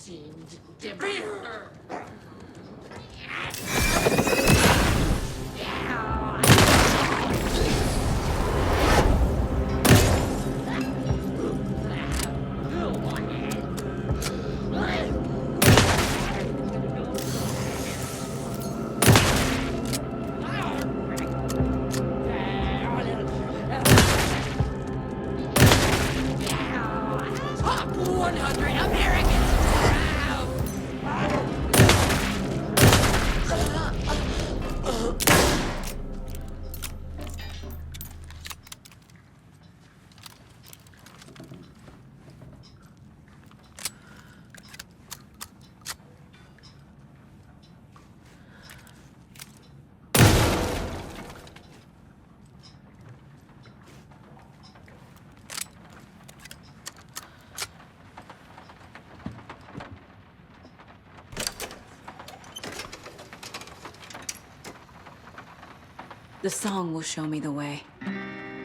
seemed dimmer. Top 100 Americans! The song will show me the way.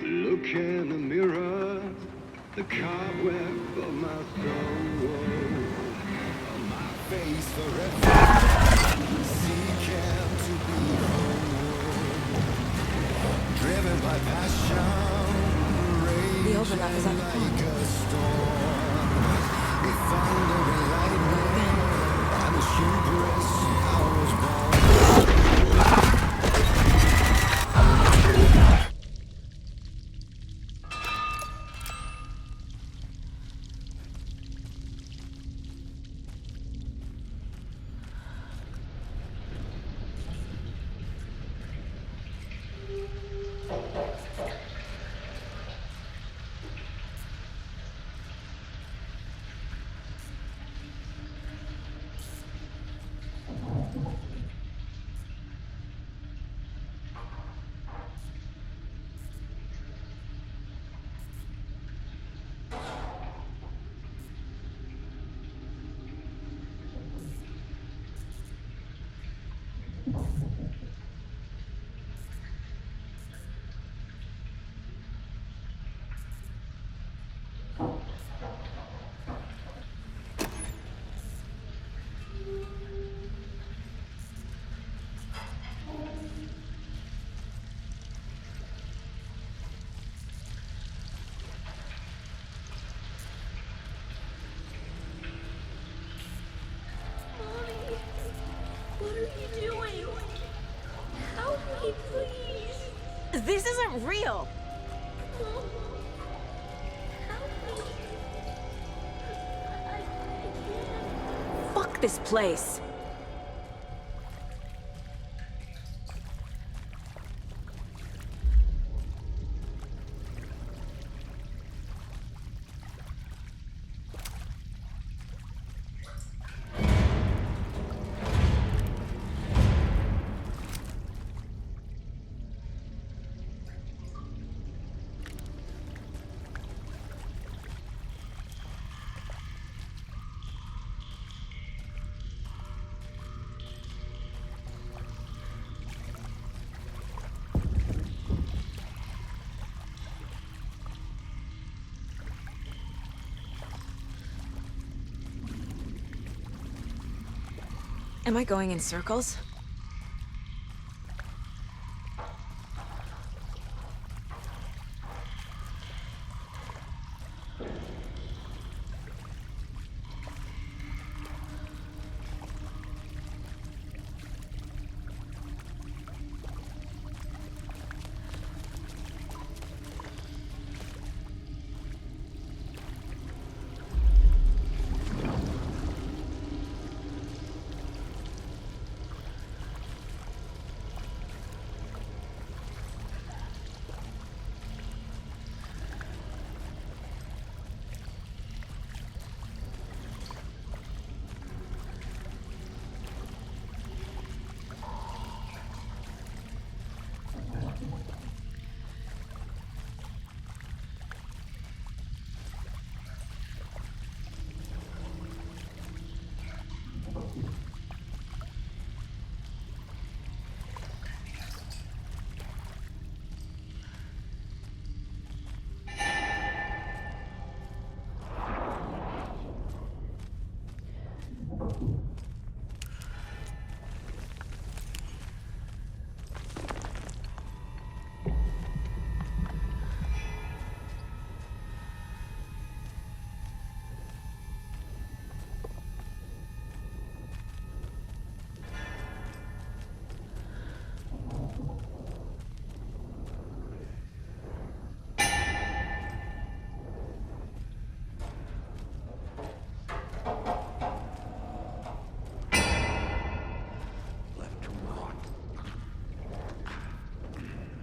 Look in the mirror, the cobweb of my soul, on my face forever, seeking to be whole, driven by passion, The overlap is at the point. like a storm, a thunder and lightning, and the hubris I was born. This isn't real! Fuck this place! Am I going in circles?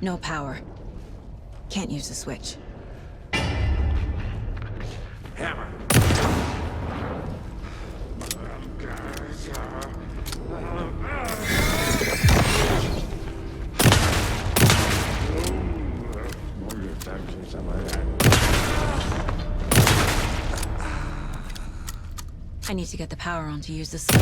No power. Can't use the switch. Hammer. I need to get the power on to use the switch.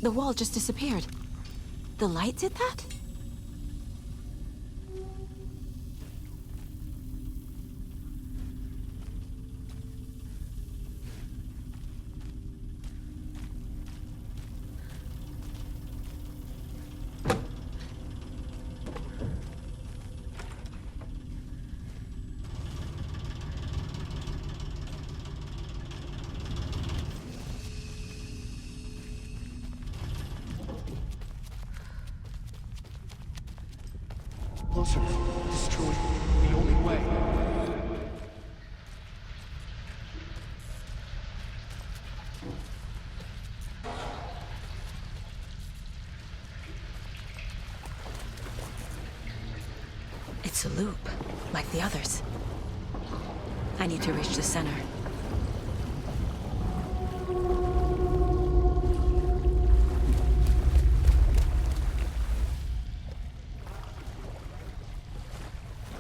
The wall just disappeared. The light did that? Closer. Destroy. The only way. It's a loop, like the others. I need to reach the center.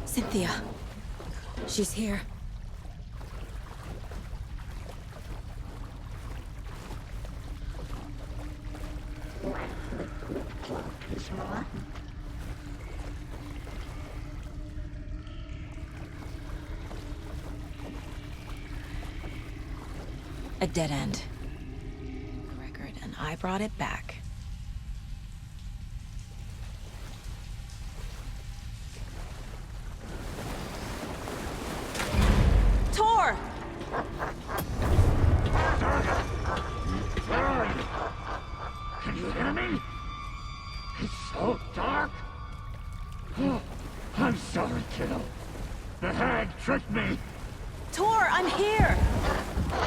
Cynthia. She's here. A dead end. Record, and I brought it back. Tor! Can you hear me? It's so dark. Oh, I'm sorry, kiddo. The hag tricked me. Tor, I'm here!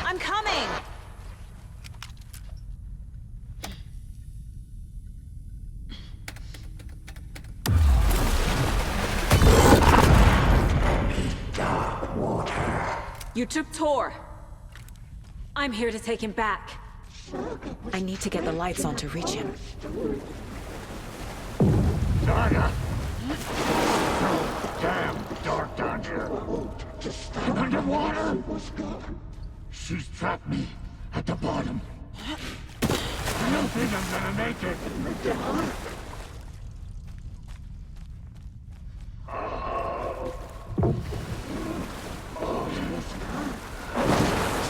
I'm coming! Dark water. You took Tor. I'm here to take him back. I need to get the lights on to reach him. Saga! So damn dark down here. And underwater? She's trapped me at the bottom. I don't think I'm gonna make it.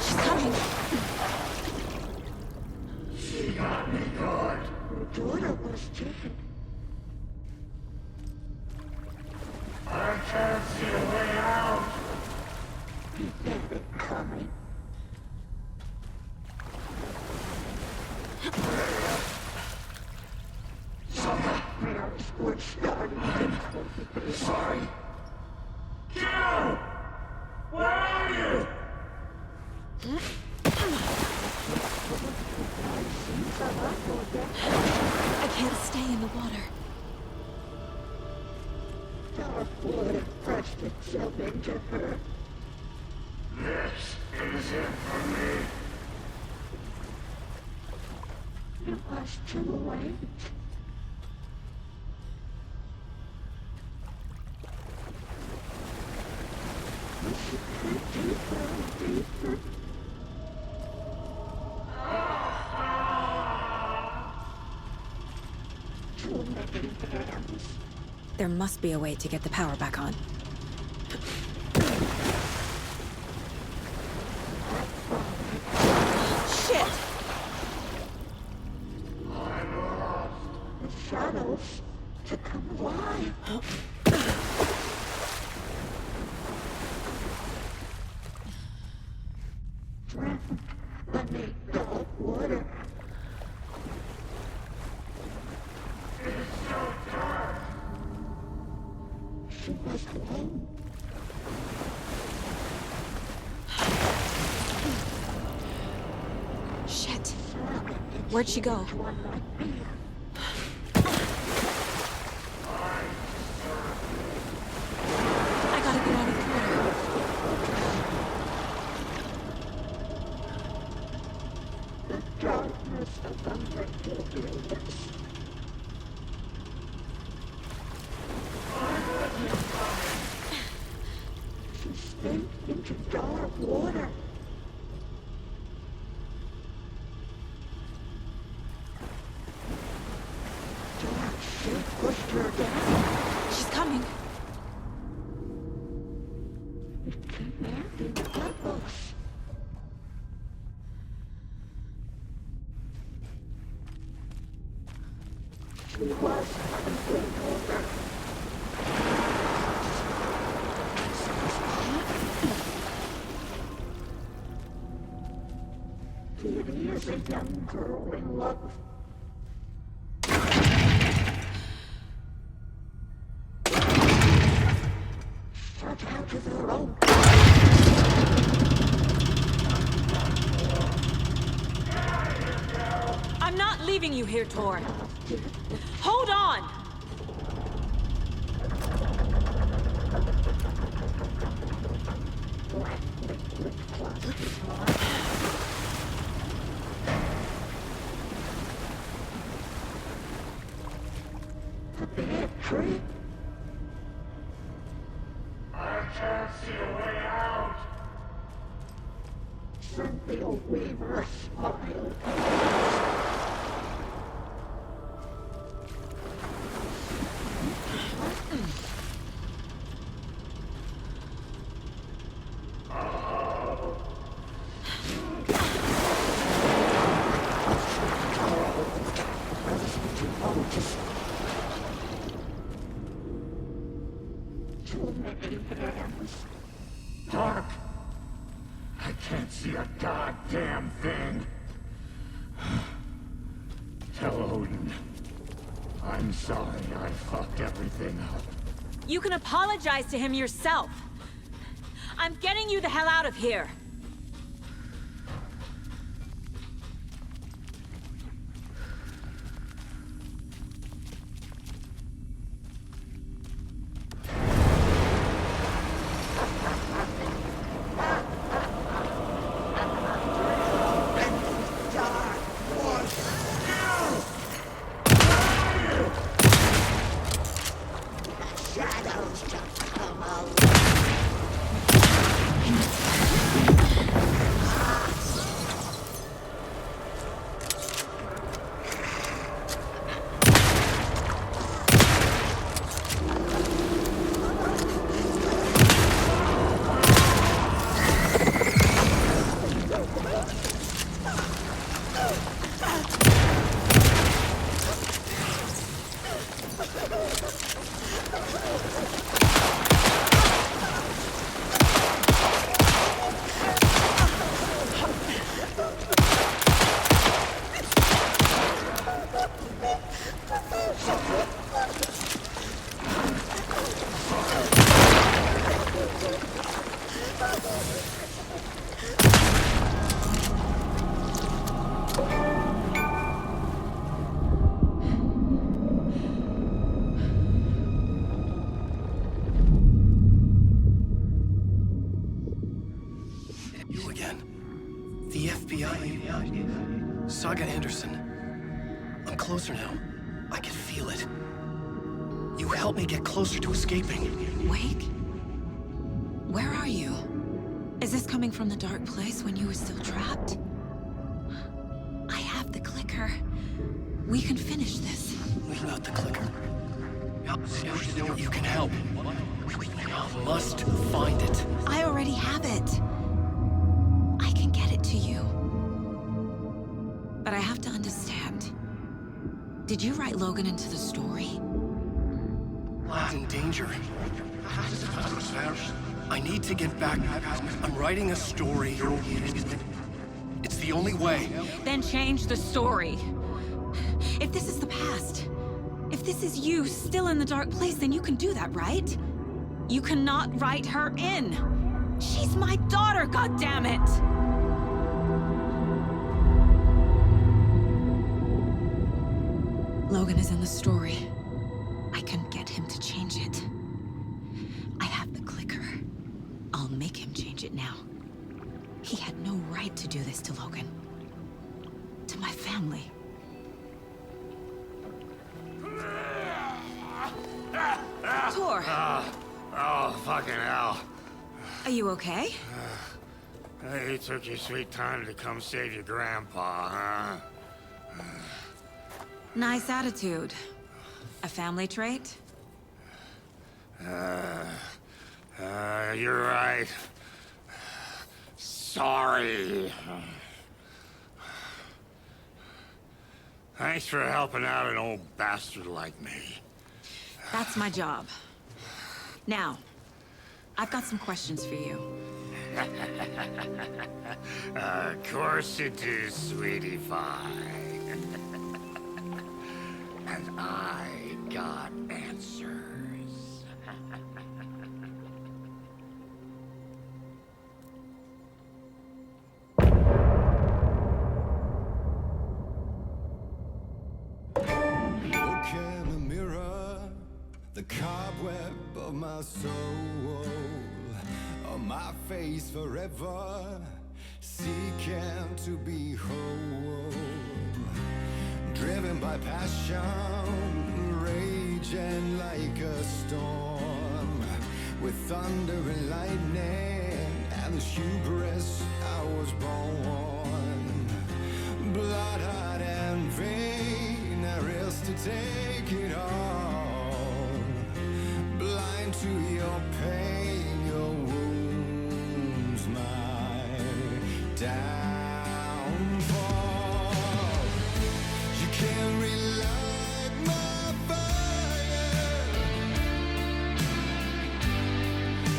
She's coming. She got me good. I can't see a way out. I'm sorry. Kiddo! Where are you? I can't stay in the water. This is it for me. There must be a way to get the power back on. Shit! The shadows to come alive. Drowned beneath the water. She was alone. Shit. Where'd she go? I gotta get out of the water. The darkness of the ritualistic. She sank into dark water. Dark shit pushed her down. She's coming. It came out in bubbles. She was something over. Beauty is a young girl in love. Shut out of her own. I'm not leaving you here, Tor. Hold on! A bad trip. I can't see a way out. Sent the old weaver a smile. Too many hands. Dark. I can't see a goddamn thing. Tell Odin. I'm sorry I fucked everything up. You can apologize to him yourself. I'm getting you the hell out of here. Shadows to come alive. You again. The FBI. Saga Anderson. I'm closer now. I can feel it. You helped me get closer to escaping. Wake? Where are you? Is this coming from the dark place when you were still trapped? I have the clicker. We can finish this. Without the clicker, you can help. You must find it. I already have it. I can get it to you. But I have to understand. Did you write Logan into the story? Lad's in danger. I need to get back. I'm writing a story. It's the only way. Then change the story. If this is the past, if this is you still in the dark place, then you can do that, right? You cannot write her in. She's my daughter, goddammit! Logan is in the story. I can get him to change it. I have the clicker. I'll make him change it now. He had no right to do this to Logan. To my family. Tor! Oh, fucking hell. Are you okay? Hey, you took your sweet time to come save your grandpa, huh? Nice attitude. A family trait? You're right. Sorry. Thanks for helping out an old bastard like me. That's my job. Now, I've got some questions for you. Of course you do, sweetie pie. And I got answers. Look in the mirror, the cobweb of my soul, on my face forever, seeking to be whole, driven by passion, raging like a storm, with thunder and lightning, and the hubris I was born, blood-hot and vain, I risk to take it all, blind to your pain, your wounds, my downfall. You can't relight my fire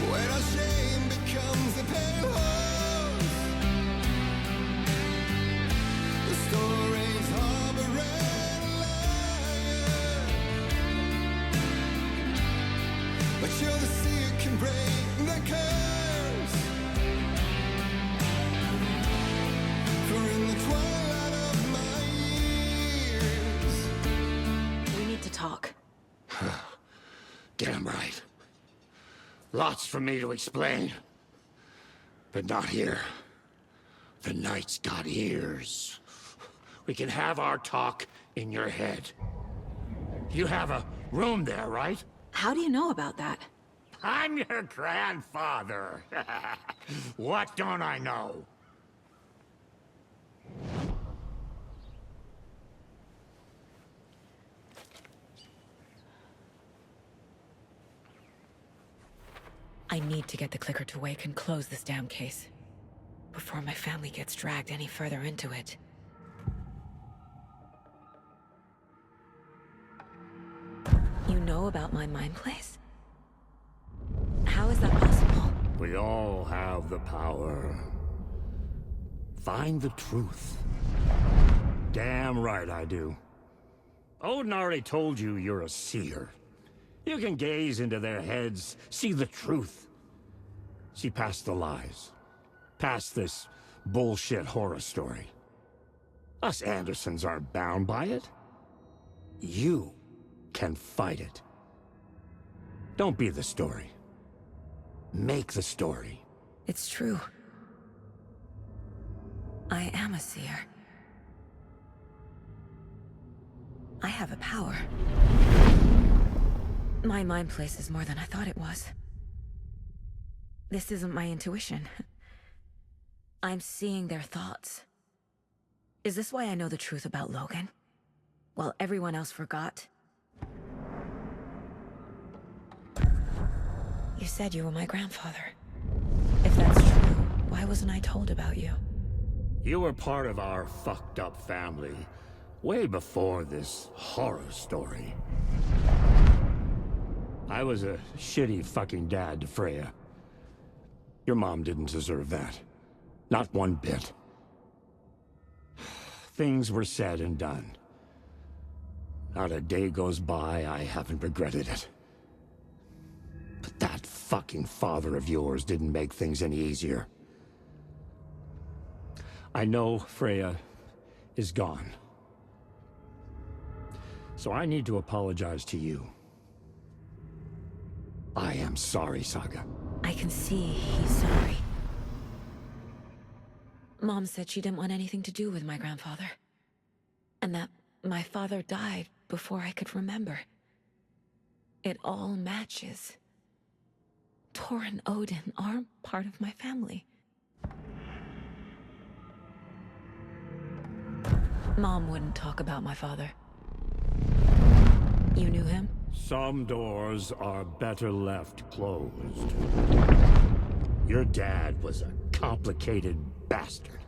when our shame becomes the pale horse. The stories harboring liar, but you're the sea that can break the curse. For in the twilight of my years, We need to talk. Damn right. Lots for me to explain. But not here. The night's got ears. We can have our talk in your head. You have a room there, right? How do you know about that? I'm your grandfather. What don't I know? I need to get the clicker to wake and close this damn case. Before my family gets dragged any further into it. You know about my mind place? How is that possible? We all have the power. Find the truth. Damn right I do. Odin already told you you're a seer. You can gaze into their heads, see the truth. See past the lies. Past this bullshit horror story. Us Andersons aren't bound by it. You can fight it. Don't be the story. Make the story. It's true. I am a seer. I have a power. My mind place is more than I thought it was. This isn't my intuition. I'm seeing their thoughts. Is this why I know the truth about Logan? While everyone else forgot? You said you were my grandfather. If that's true, why wasn't I told about you? You were part of our fucked up family way before this horror story. I was a shitty fucking dad to Freya. Your mom didn't deserve that. Not one bit. Things were said and done. Not a day goes by I haven't regretted it. But that fucking father of yours didn't make things any easier. I know Freya is gone. So I need to apologize to you. I am sorry, Saga. I can see he's sorry. Mom said she didn't want anything to do with my grandfather. And that my father died before I could remember. It all matches. Tor and Odin aren't part of my family. Mom wouldn't talk about my father. You knew him? Some doors are better left closed. Your dad was a complicated bastard.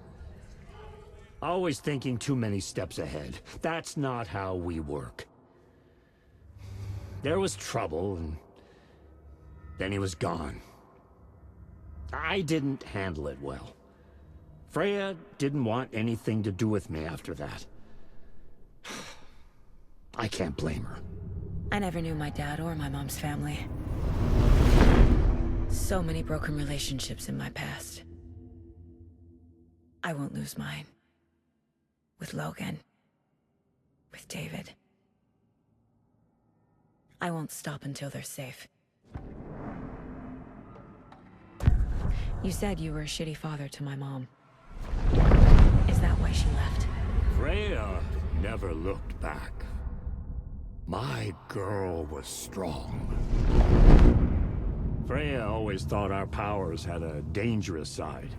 Always thinking too many steps ahead. That's not how we work. There was trouble, and then he was gone. I didn't handle it well. Freya didn't want anything to do with me after that. I can't blame her. I never knew my dad or my mom's family. So many broken relationships in my past. I won't lose mine. With Logan. With David. I won't stop until they're safe. You said you were a shitty father to my mom. Is that why she left? Freya never looked back. My girl was strong. Freya always thought our powers had a dangerous side.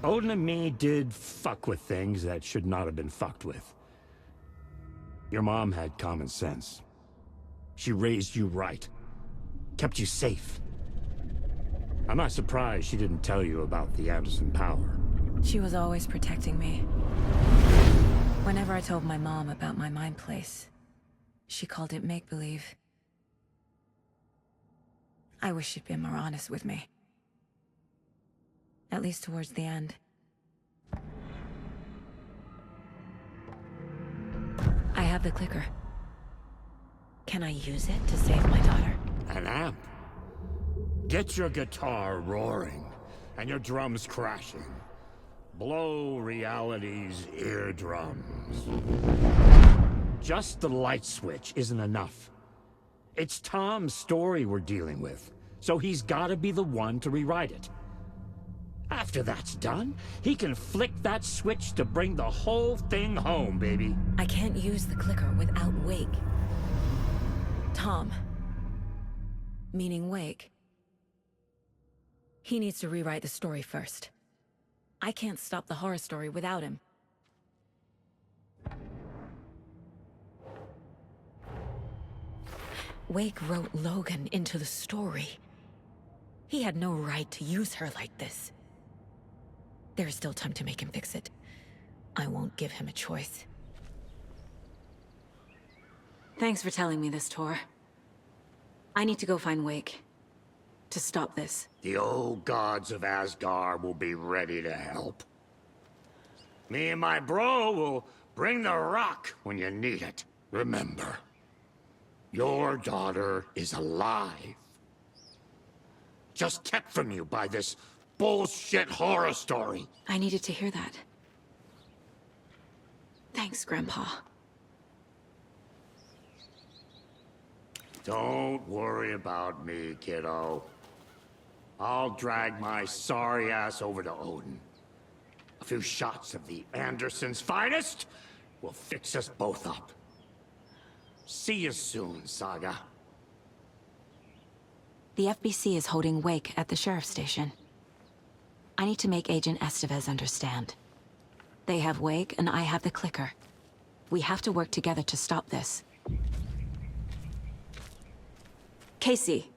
Odin and me did fuck with things that should not have been fucked with. Your mom had common sense. She raised you right. Kept you safe. I'm not surprised she didn't tell you about the Anderson power. She was always protecting me. Whenever I told my mom about my mind place, she called it make-believe. I wish she'd been more honest with me. At least towards the end. I have the clicker. Can I use it to save my daughter? An amp? Get your guitar roaring, and your drums crashing. Blow reality's eardrums. Just the light switch isn't enough. It's Tom's story we're dealing with, so he's gotta be the one to rewrite it. After that's done, he can flick that switch to bring the whole thing home, baby. I can't use the clicker without Wake. Tom. Meaning Wake. He needs to rewrite the story first. I can't stop the horror story without him. Wake wrote Logan into the story. He had no right to use her like this. There is still time to make him fix it. I won't give him a choice. Thanks for telling me this, Tor. I need to go find Wake. To stop this. The old gods of Asgard will be ready to help. Me and my bro will bring the rock when you need it. Remember, your daughter is alive. Just kept from you by this bullshit horror story. I needed to hear that. Thanks, Grandpa. Don't worry about me, kiddo. I'll drag my sorry ass over to Odin. A few shots of the Anderson's finest will fix us both up. See you soon, Saga. The FBC is holding Wake at the sheriff's station. I need to make Agent Estevez understand. They have Wake, and I have the clicker. We have to work together to stop this. Casey.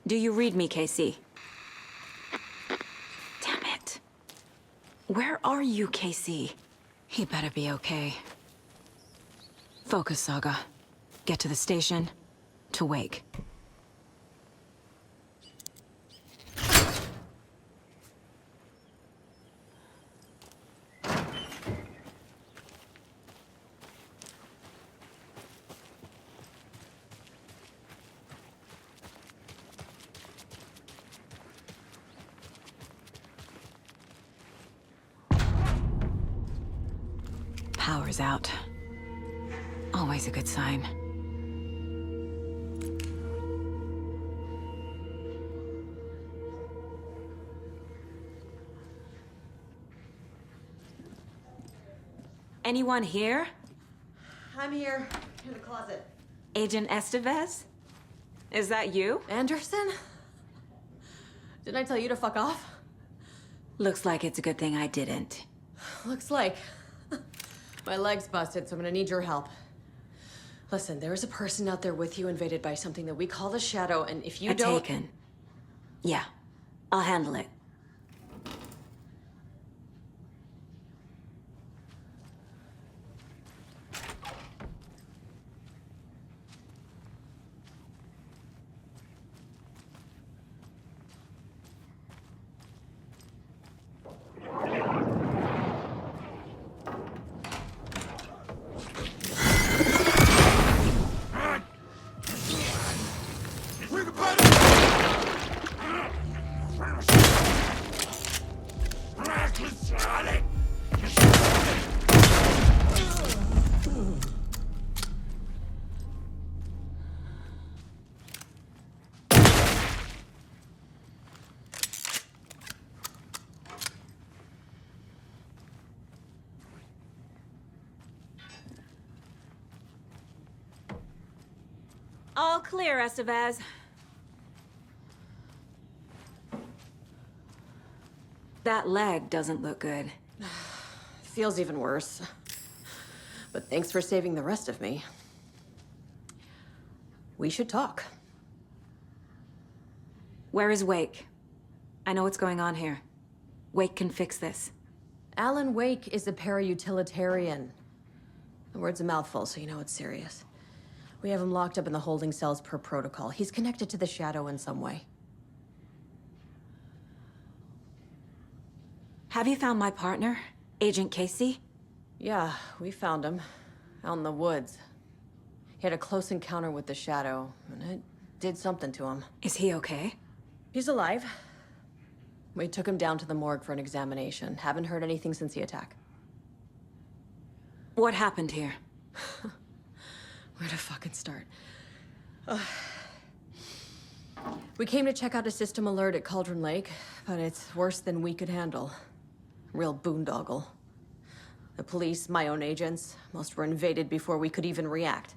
Do you read me, Casey? Damn it. Where are you, Casey? He better be okay. Focus, Saga. Get to the station, to Wake. Power's out. Always a good sign. Anyone here? I'm here, in the closet. Agent Estevez? Is that you? Anderson? Didn't I tell you to fuck off? Looks like it's a good thing I didn't. Looks like. My leg's busted, so I'm gonna need your help. Listen, there is a person out there with you invaded by something that we call the Shadow, and if you don't... Taken. Yeah, I'll handle it. All clear, Estevez. That leg doesn't look good. Feels even worse. But thanks for saving the rest of me. We should talk. Where is Wake? I know what's going on here. Wake can fix this. Alan Wake is a para-utilitarian. The word's a mouthful, so you know it's serious. We have him locked up in the holding cells per protocol. He's connected to the Shadow in some way. Have you found my partner, Agent Casey? Yeah, we found him. Out in the woods. He had a close encounter with the Shadow, and it did something to him. Is he okay? He's alive. We took him down to the morgue for an examination. Haven't heard anything since the attack. What happened here? Where to fucking start? We came to check out a system alert at Cauldron Lake, but it's worse than we could handle. Real boondoggle. The police, my own agents, most were invaded before we could even react.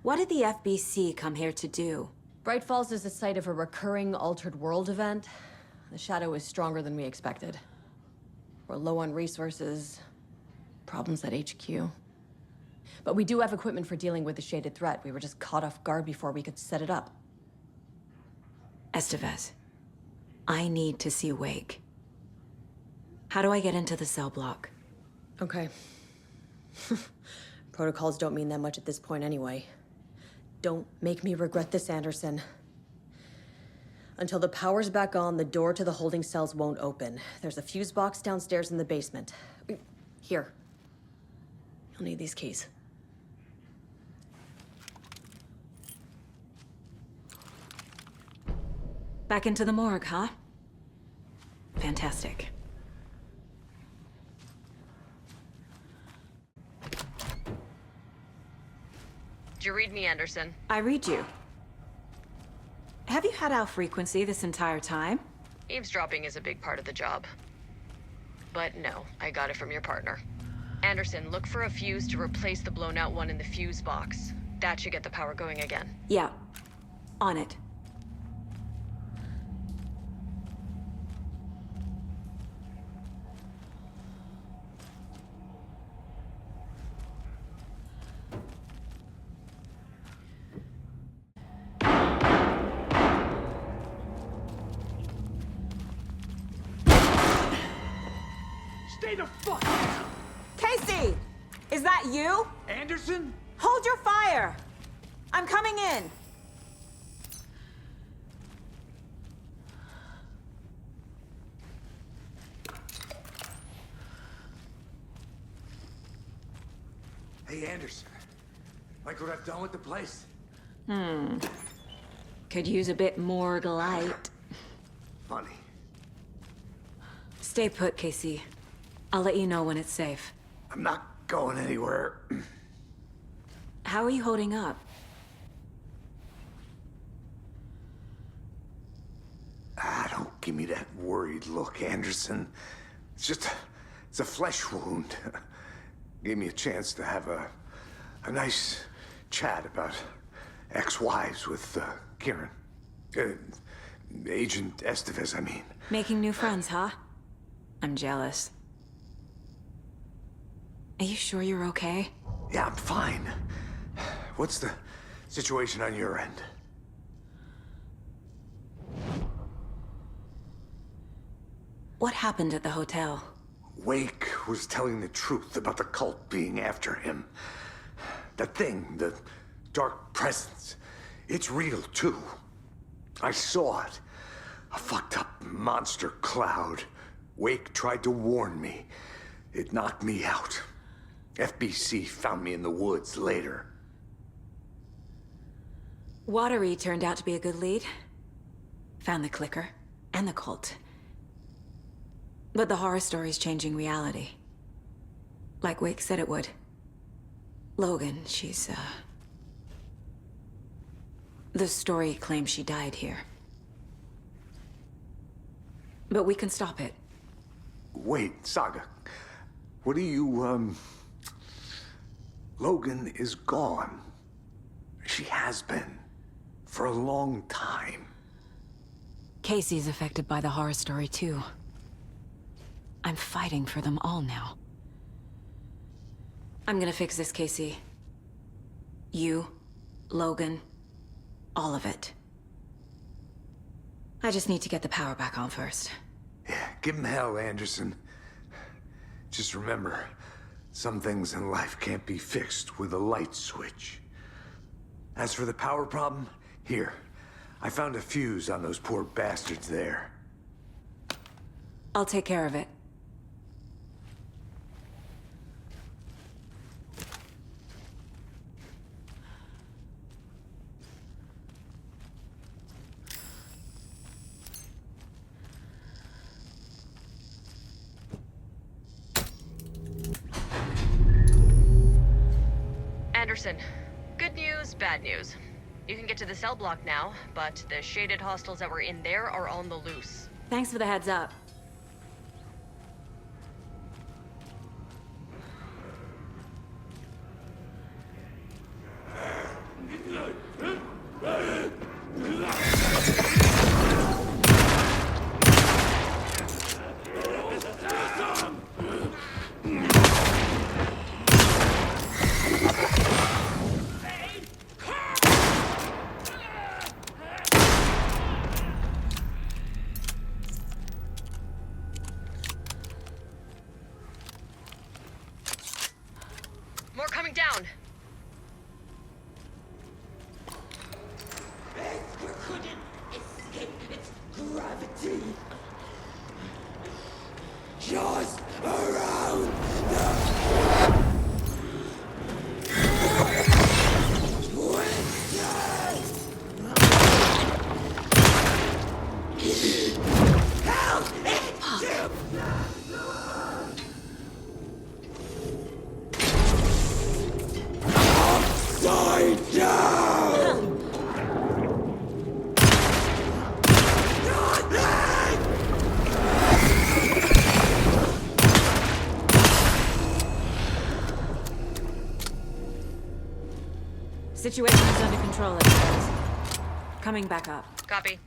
What did the FBC come here to do? Bright Falls is the site of a recurring altered world event. The Shadow is stronger than we expected. We're low on resources, problems at HQ. But we do have equipment for dealing with the shaded threat. We were just caught off guard before we could set it up. Estevez, I need to see Wake. How do I get into the cell block? Okay. Protocols don't mean that much at this point anyway. Don't make me regret this, Anderson. Until the power's back on, the door to the holding cells won't open. There's a fuse box downstairs in the basement. Here. You'll need these keys. Back into the morgue, huh? Fantastic. Did you read me, Anderson? I read you. Have you had our frequency this entire time? Eavesdropping is a big part of the job. But no, I got it from your partner. Anderson, look for a fuse to replace the blown out one in the fuse box. That should get the power going again. Yeah. On it. Stay the fuck down! Casey! Is that you? Anderson? Hold your fire! I'm coming in! Hey, Anderson. Like what I've done with the place? Could use a bit more light. Funny. Stay put, Casey. I'll let you know when it's safe. I'm not going anywhere. How are you holding up? Don't give me that worried look, Anderson. It's a flesh wound. Gave me a chance to have a nice chat about ex-wives with Kieran. Agent Estevez, I mean. Making new friends, huh? I'm jealous. Are you sure you're okay? Yeah, I'm fine. What's the situation on your end? What happened at the hotel? Wake was telling the truth about the cult being after him. That thing, the dark presence, it's real too. I saw it. A fucked up monster cloud. Wake tried to warn me. It knocked me out. FBC found me in the woods later. Watery turned out to be a good lead. Found the clicker and the cult. But the horror story's changing reality. Like Wake said it would. Logan, she's, the story claims she died here. But we can stop it. Wait, Saga. What do you, Logan is gone. She has been. For a long time. Casey's affected by the horror story, too. I'm fighting for them all now. I'm gonna fix this, Casey. You, Logan, all of it. I just need to get the power back on first. Yeah, give him hell, Anderson. Just remember, some things in life can't be fixed with a light switch. As for the power problem, here. I found a fuse on those poor bastards there. I'll take care of it. Anderson, good news, bad news. You can get to the cell block now, but the shaded hostiles that were in there are on the loose. Thanks for the heads up. More coming down. You couldn't escape its gravity. Just around Situation is under control, it says. Coming back up. Copy.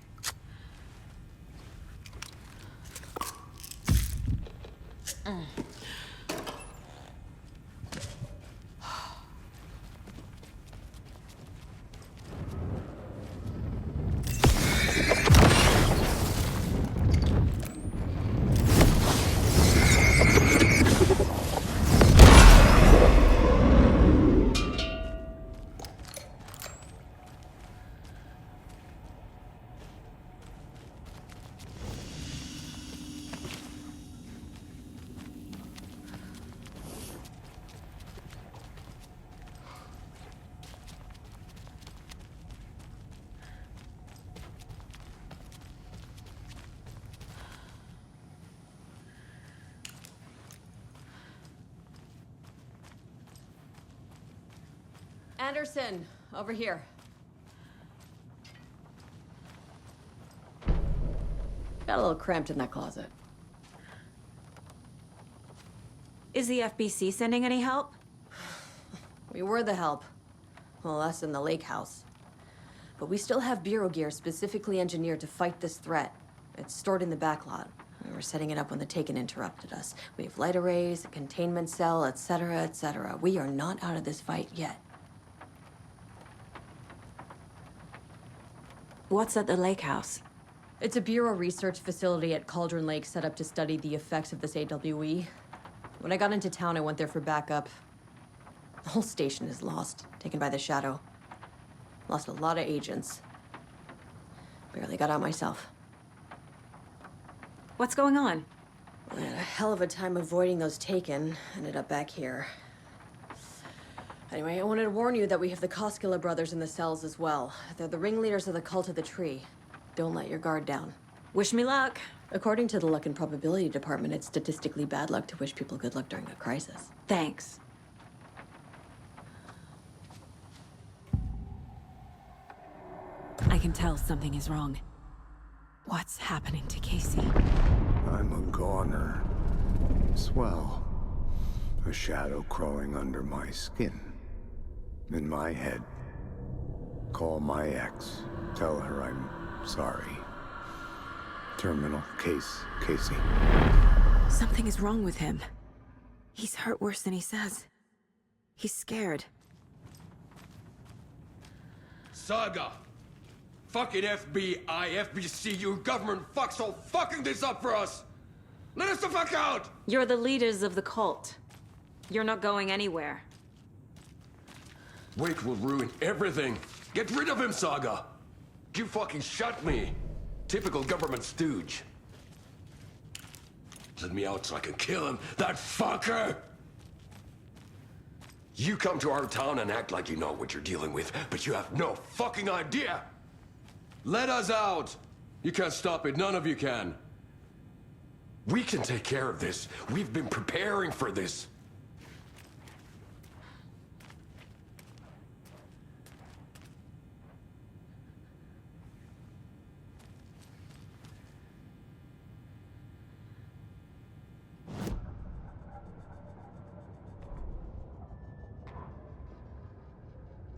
Anderson, over here. Got a little cramped in that closet. Is the FBC sending any help? We were the help. Well, us in the lake house. But we still have Bureau gear specifically engineered to fight this threat. It's stored in the back lot. We were setting it up when the Taken interrupted us. We have light arrays, a containment cell, etc., etc. We are not out of this fight yet. What's at the lake house? It's a Bureau research facility at Cauldron Lake set up to study the effects of this AWE. When I got into town, I went there for backup. The whole station is lost, taken by the Shadow. Lost a lot of agents. Barely got out myself. What's going on? I had a hell of a time avoiding those Taken. Ended up back here. Anyway, I wanted to warn you that we have the Koskela brothers in the cells as well. They're the ringleaders of the Cult of the Tree. Don't let your guard down. Wish me luck. According to the Luck and Probability Department, it's statistically bad luck to wish people good luck during a crisis. Thanks. I can tell something is wrong. What's happening to Casey? I'm a goner. Swell. A shadow crawling under my skin. In my head. Call my ex. Tell her I'm sorry. Terminal case, Casey. Something is wrong with him. He's hurt worse than he says. He's scared. Saga! Fucking FBI, FBC, your government fucks all fucking this up for us! Let us the fuck out! You're the leaders of the cult. You're not going anywhere. Wait will ruin everything. Get rid of him, Saga! You fucking shut me! Typical government stooge. Let me out so I can kill him, that fucker! You come to our town and act like you know what you're dealing with, but you have no fucking idea! Let us out! You can't stop it, none of you can. We can take care of this. We've been preparing for this.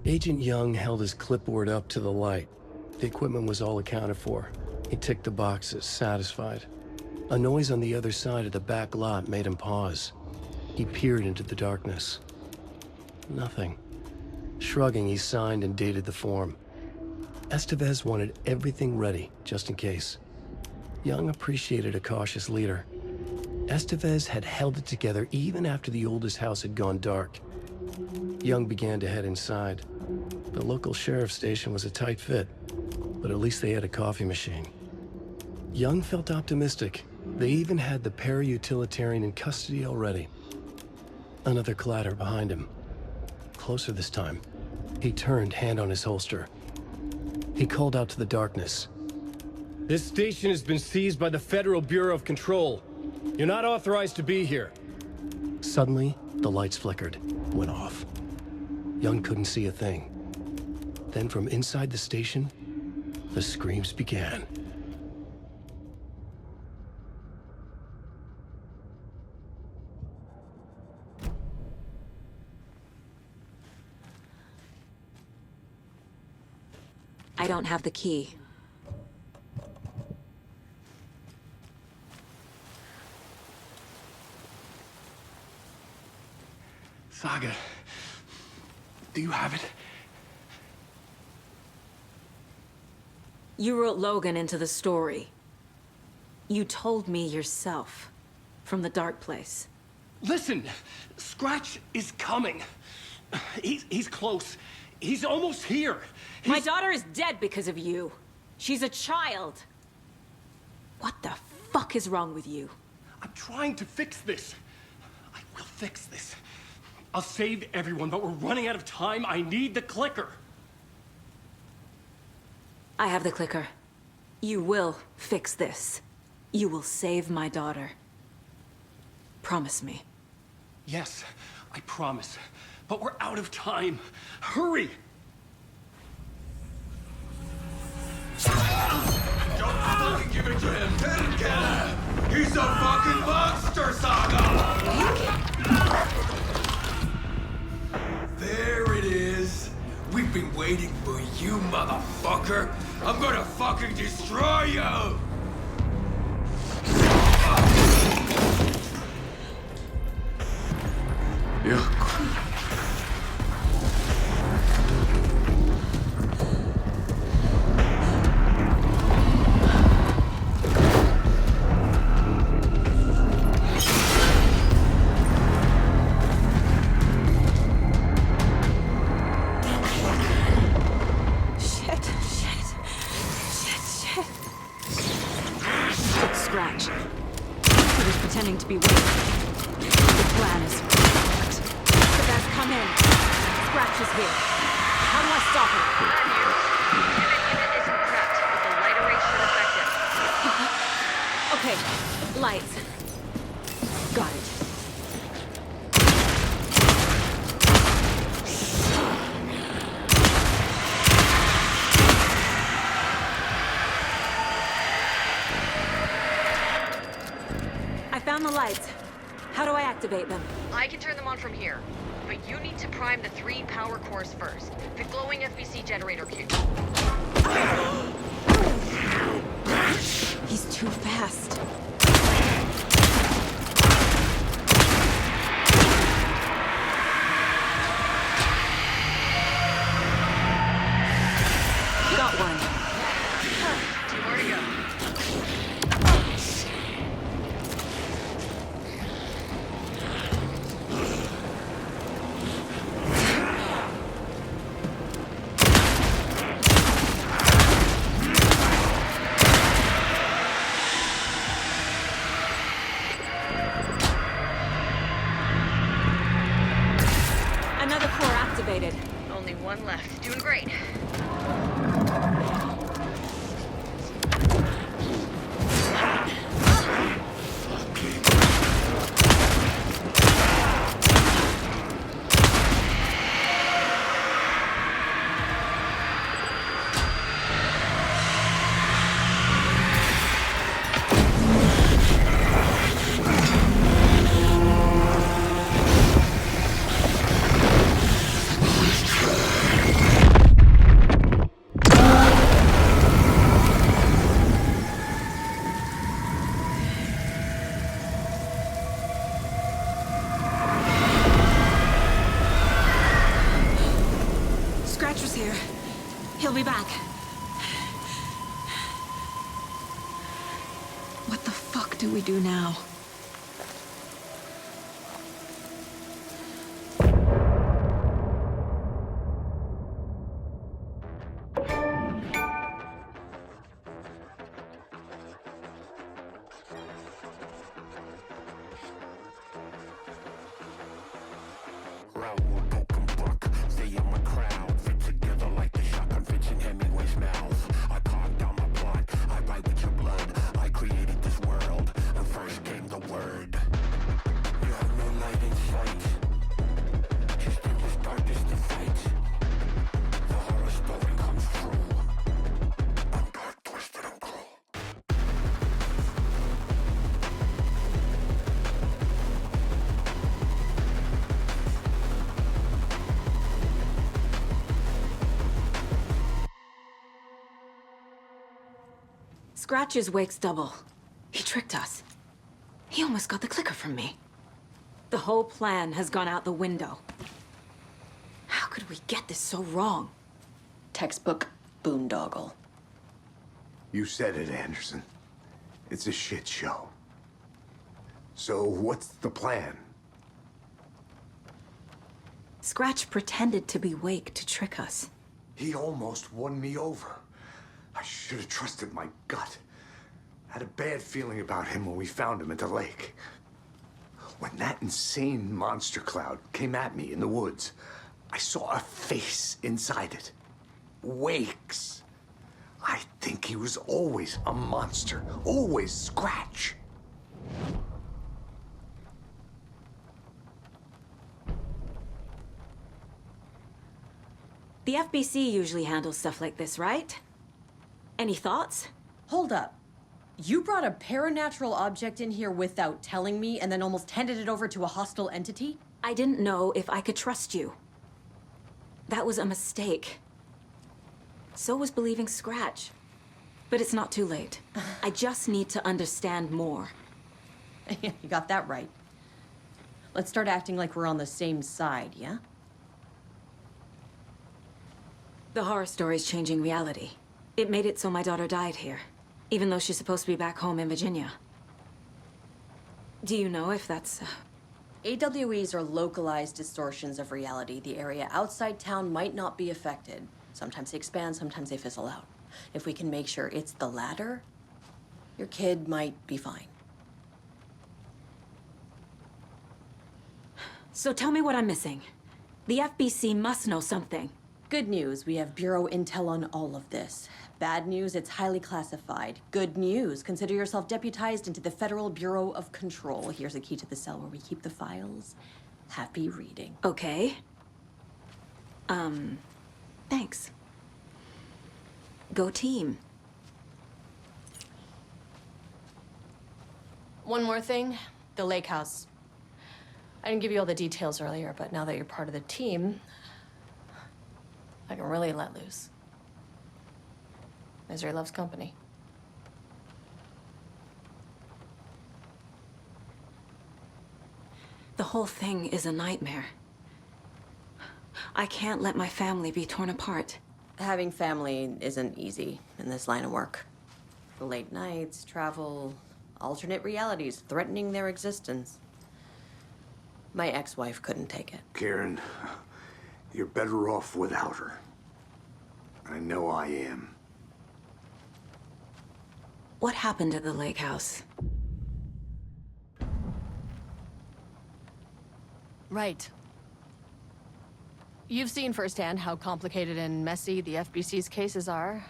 Agent Young held his clipboard up to the light. The equipment was all accounted for. He ticked the boxes, satisfied. A noise on the other side of the back lot made him pause. He peered into the darkness. Nothing. Shrugging, he signed and dated the form. Estevez wanted everything ready, just in case. Young appreciated a cautious leader. Estevez had held it together even after the oldest house had gone dark. Young began to head inside. The local sheriff's station was a tight fit, but at least they had a coffee machine. Young felt optimistic. They even had the para-utilitarian in custody already. Another clatter behind him. Closer this time. He turned, hand on his holster. He called out to the darkness. This station has been seized by the Federal Bureau of Control. You're not authorized to be here. Suddenly, the lights flickered, went off. Young couldn't see a thing. Then from inside the station, the screams began. I don't have the key. Saga, do you have it? You wrote Logan into the story. You told me yourself. From the dark place. Listen, Scratch is coming. He's close. He's almost here. My daughter is dead because of you. She's a child. What the fuck is wrong with you? I'm trying to fix this. I will fix this. I'll save everyone, but we're running out of time. I need the clicker. I have the clicker. You will fix this. You will save my daughter. Promise me. Yes, I promise. but we're out of time. Hurry! Don't fucking give it to him! He's a fucking monster, Saga! There it is. We've been waiting for you, motherfucker. I'm gonna fucking destroy you! Yeah. Scratch. He was pretending to be waiting. The plan is fucked. The guys come in. Scratch is here. How do I stop him? Bad news. Unit isn't prepped, but the light array should affect him. Okay, lights. Got it. I found the lights. How do I activate them? I can turn them on from here, but you need to prime the 3 power cores first. The glowing FBC generator cube. He's too fast. Got one. 2 more to go. Another core activated. Only 1 left. Doing great. Scratcher's here. He'll be back. What the fuck do we do now? Scratch's wake's double. He tricked us. He almost got the clicker from me. The whole plan has gone out the window. How could we get this so wrong? Textbook boondoggle. You said it, Anderson. It's a shit show. So what's the plan? Scratch pretended to be Wake to trick us. He almost won me over. I should have trusted my gut. I had a bad feeling about him when we found him at the lake. When that insane monster cloud came at me in the woods, I saw a face inside it. Wake's. I think he was always a monster. Always Scratch. The FBC usually handles stuff like this, right? Any thoughts? Hold up. You brought a paranatural object in here without telling me and then almost handed it over to a hostile entity? I didn't know if I could trust you. That was a mistake. So was believing Scratch. But it's not too late. I just need to understand more. You got that right. Let's start acting like we're on the same side, yeah? The horror story's changing reality. It made it so my daughter died here, even though she's supposed to be back home in Virginia. Do you know if that's... AWEs are localized distortions of reality. The area outside town might not be affected. Sometimes they expand, sometimes they fizzle out. If we can make sure it's the latter, your kid might be fine. So tell me what I'm missing. The FBC must know something. Good news, we have Bureau intel on all of this. Bad news, it's highly classified. Good news, consider yourself deputized into the Federal Bureau of Control. Here's a key to the cell where we keep the files. Happy reading. Okay. Thanks. Go team. One more thing, the lake house. I didn't give you all the details earlier, but now that you're part of the team, I can really let loose. Misery loves company. The whole thing is a nightmare. I can't let my family be torn apart. Having family isn't easy in this line of work. The late nights, travel, alternate realities threatening their existence. My ex-wife couldn't take it. Karen, you're better off without her. I know I am. What happened at the lake house? Right. You've seen firsthand how complicated and messy the FBC's cases are.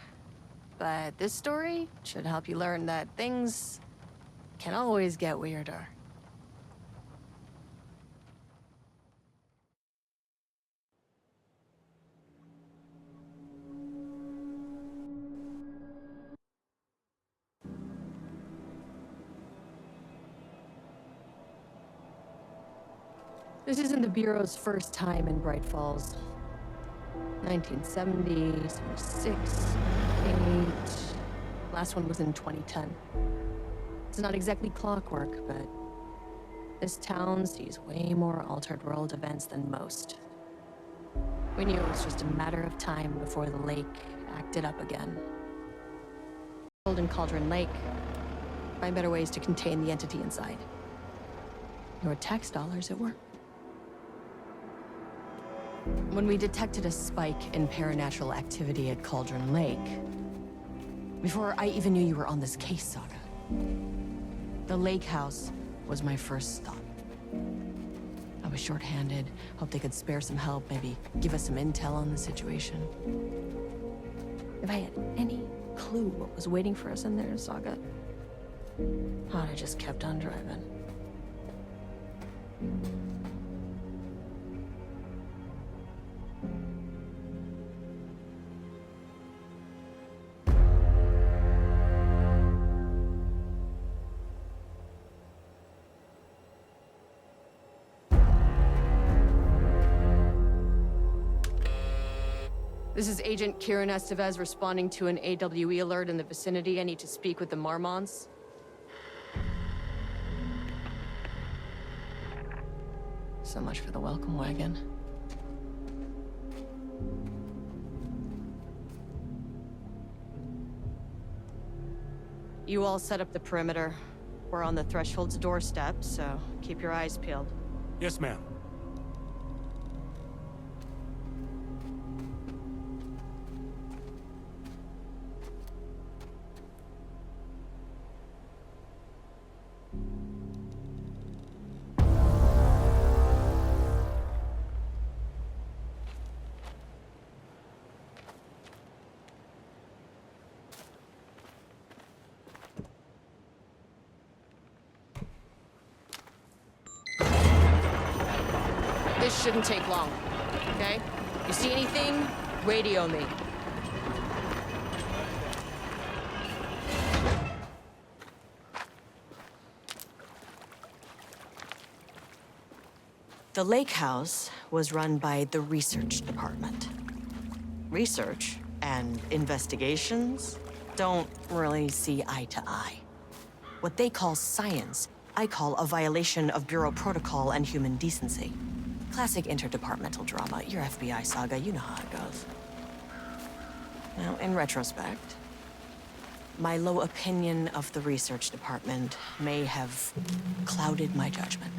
But this story should help you learn that things can always get weirder. This isn't the Bureau's first time in Bright Falls. 1970, 76, 8... Last one was in 2010. It's not exactly clockwork, but this town sees way more altered world events than most. We knew it was just a matter of time before the lake acted up again. Golden Cauldron Lake. Find better ways to contain the entity inside. Your tax dollars at work. When we detected a spike in paranatural activity at Cauldron Lake, before I even knew you were on this case, Saga, the lake house was my first stop. I was short-handed, hoped they could spare some help, maybe give us some intel on the situation. If I had any clue what was waiting for us in there, Saga, I'd have just kept on driving. This is Agent Kieran Estevez responding to an AWE alert in the vicinity. I need to speak with the Marmonts. So much for the welcome wagon. You all set up the perimeter. We're on the Threshold's doorstep, so keep your eyes peeled. Yes, ma'am. This shouldn't take long, okay? You see anything, Radio me. The lake house was run by the research department. Research and investigations don't really see eye to eye. What they call science, I call a violation of Bureau protocol and human decency. Classic interdepartmental drama. Your FBI saga, you know how it goes. Now, in retrospect, my low opinion of the research department may have clouded my judgment.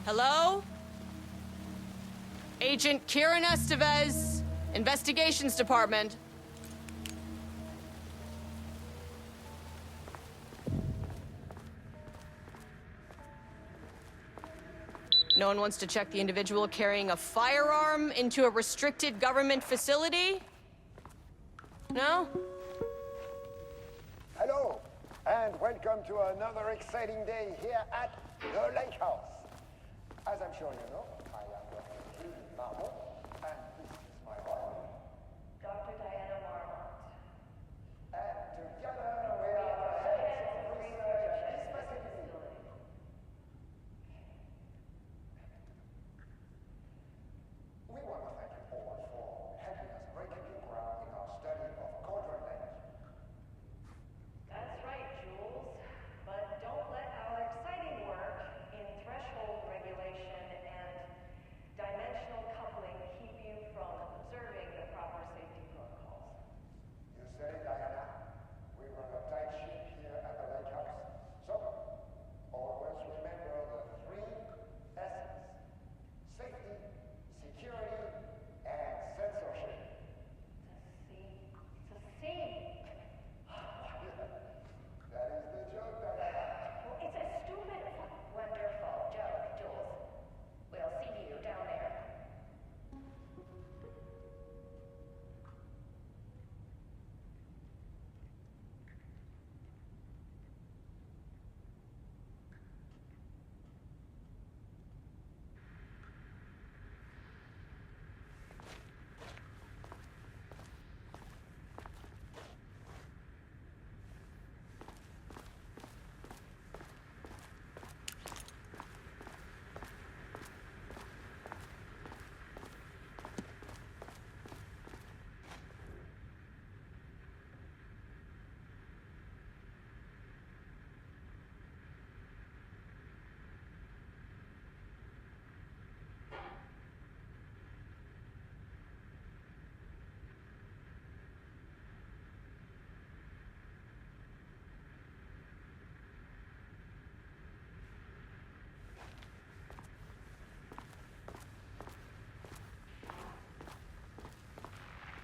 Hello? Agent Kieran Estevez, Investigations Department. No one wants to check the individual carrying a firearm into a restricted government facility? No? Hello, and welcome to another exciting day here at the Lake House. As I'm sure you know, I am Dr. Julie Marmont, and this is my wife, Dr. Diana Marmont. And together we are the heads of research at this facility. We want to thank you all for helping us break a new ground in our study of Cauldron Lake. That's right, Jules. But don't let our exciting work in threshold regulation and dimensional coupling keep you from observing the proper safety protocols. You said it, Diana. We run a tight ship here at the Lake House. So, always remember the three S's. Safety, security, and censorship. It's a scene. That is the joke, Diana. Well, it's a stupid, wonderful joke, Jules. We'll see you down there.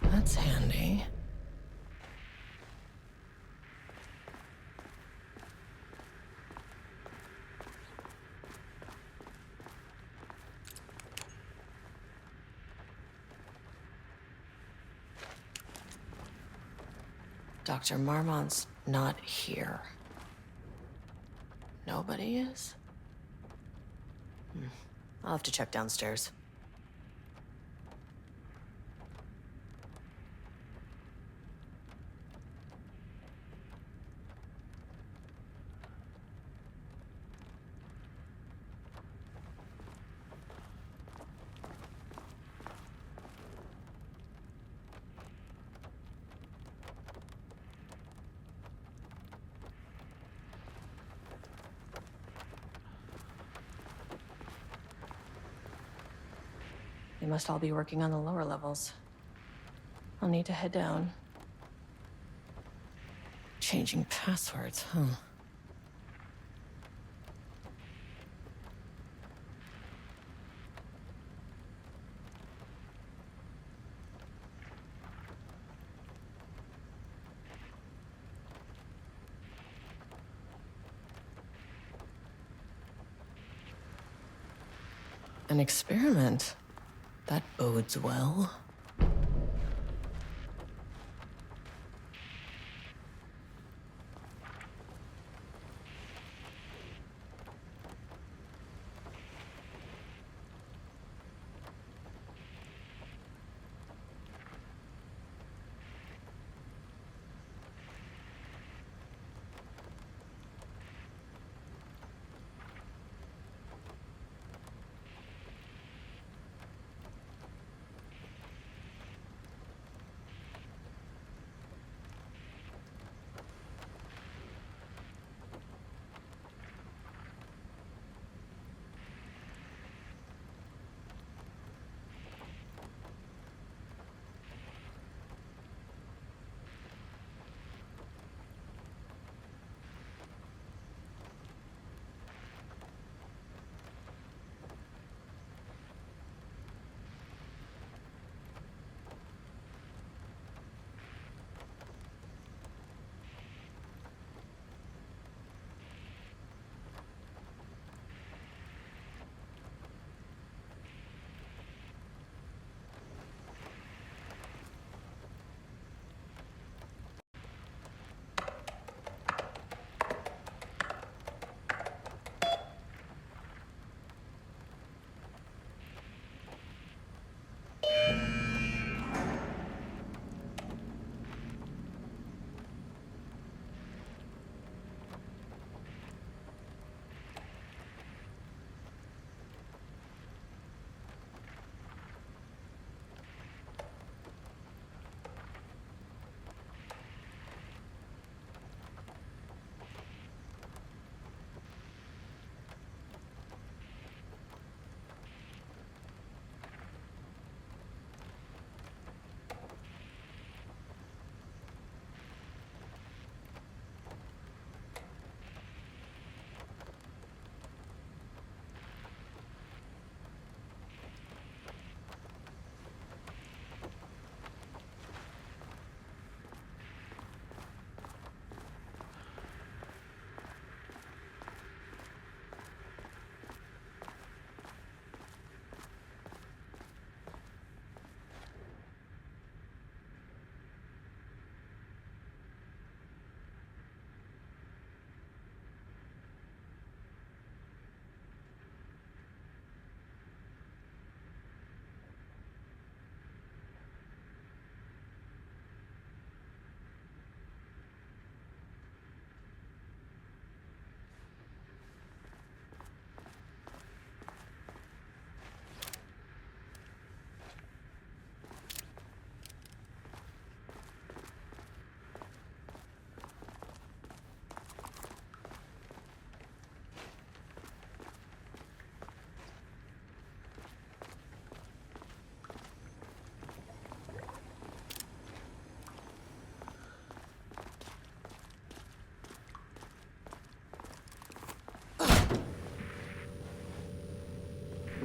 That's handy. Dr. Marmont's not here. Nobody is? I'll have to check downstairs. They must all be working on the lower levels. I'll need to head down. Changing passwords, huh? An experiment. That bodes well.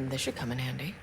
This should come in handy.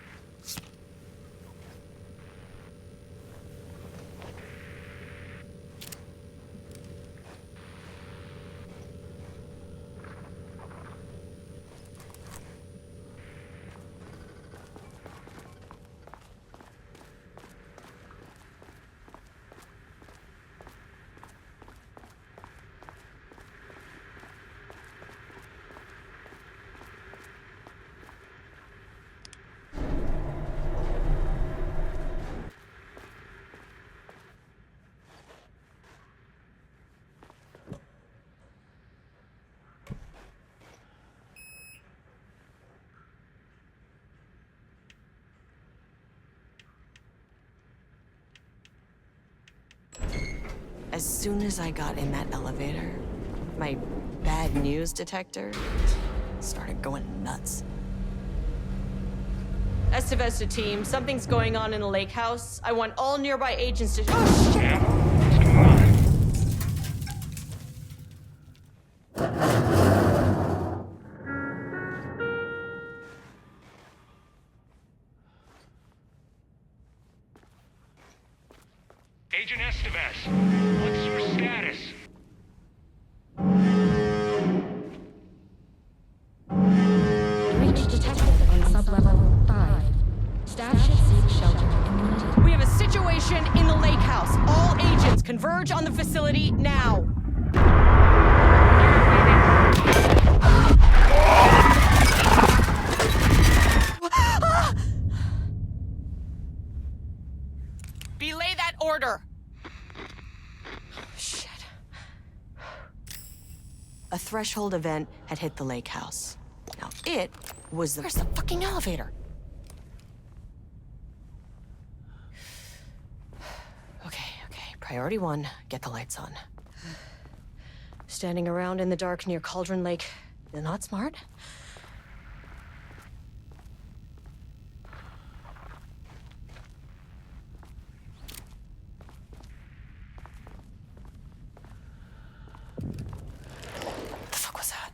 As soon as I got in that elevator, my bad news detector started going nuts. Estevez to team. Something's going on in the lake house. I want all nearby agents to... Oh, shit! Yeah, what's going on? Agent Estevez, what's your status? Breach detected on sublevel 5. Staff should seek shelter immediately. We have a situation in the lake house. All agents converge on the facility now. Belay that order. Shit. A threshold event had hit the lake house. Now it was the... Where's the fucking elevator? Okay. Priority 1, get the lights on. Standing around in the dark near Cauldron Lake is not smart. What the fuck was that?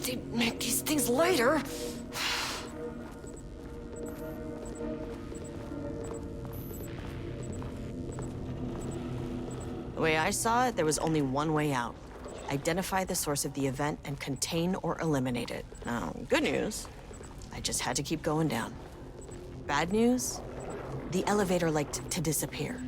They'd make these things lighter. The way I saw it, there was only one way out. Identify the source of the event and contain or eliminate it. Now, good news, I just had to keep going down. Bad news, the elevator liked to disappear.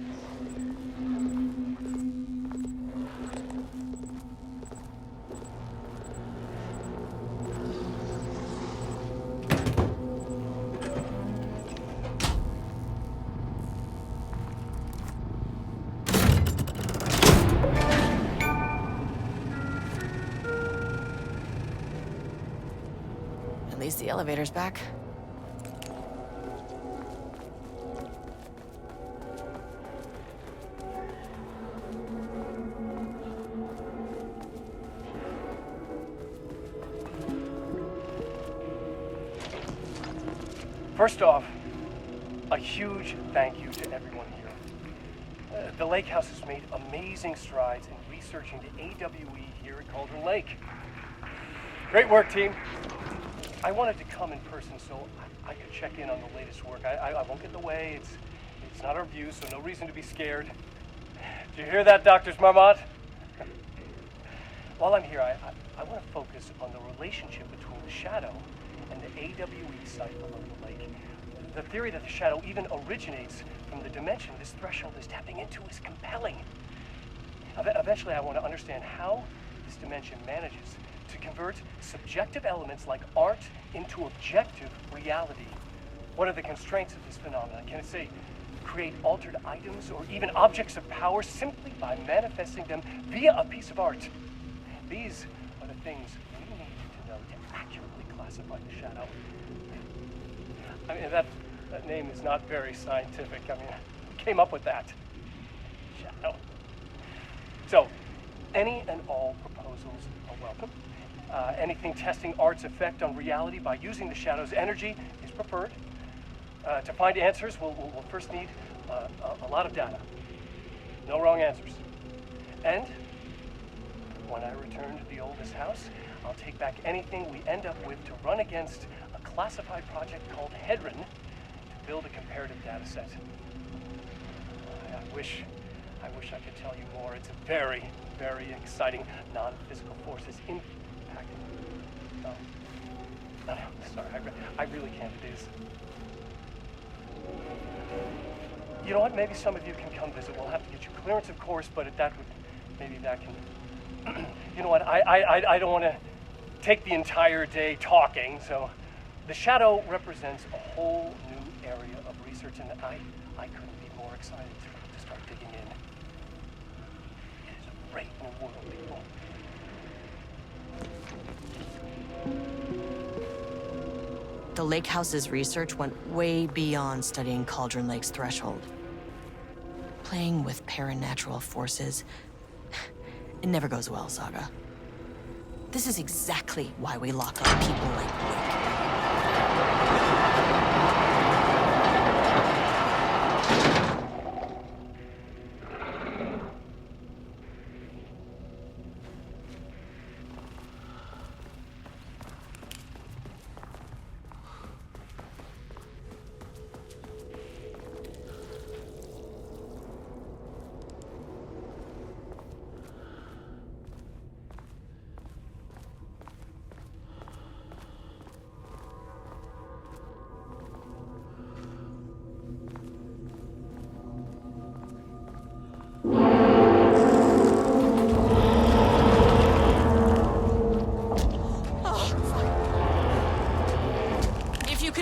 At least the elevator's back. First off, a huge thank you to everyone here. The Lake House has made amazing strides in researching the AWE here at Cauldron Lake. Great work, team. I wanted to come in person so I could check in on the latest work. I won't get in the way. It's not our view, so no reason to be scared. Did you hear that, Dr. Marmot? While I'm here, I want to focus on the relationship between the Shadow and the AWE site below the lake. The theory that the Shadow even originates from the dimension this threshold is tapping into is compelling. Eventually, I want to understand how this dimension manages to convert subjective elements like art into objective reality. What are the constraints of this phenomenon? Can it, say, create altered items or even objects of power simply by manifesting them via a piece of art? These are the things we need to know to accurately classify the shadow. I mean, that name is not very scientific. I mean, who came up with that? Shadow. So, any and all proposals are welcome. Anything testing art's effect on reality by using the shadow's energy is preferred. To find answers, we'll first need a lot of data. No wrong answers. And when I return to the oldest house, I'll take back anything we end up with to run against a classified project called Hedron to build a comparative data set. I wish I could tell you more. It's a very, very exciting non-physical forces impacting. No, sorry, I really can't. It is. You know what? Maybe some of you can come visit. We'll have to get you clearance, of course, but maybe that can. You know what? I don't want to take the entire day talking. So, the shadow represents a whole new area of research, and I couldn't be more excited to start digging in. It is a great new world, people. The Lake House's research went way beyond studying Cauldron Lake's threshold. Playing with paranatural forces, it never goes well, Saga. This is exactly why we lock up people like Lake.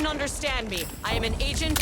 Understand me. I am an agent.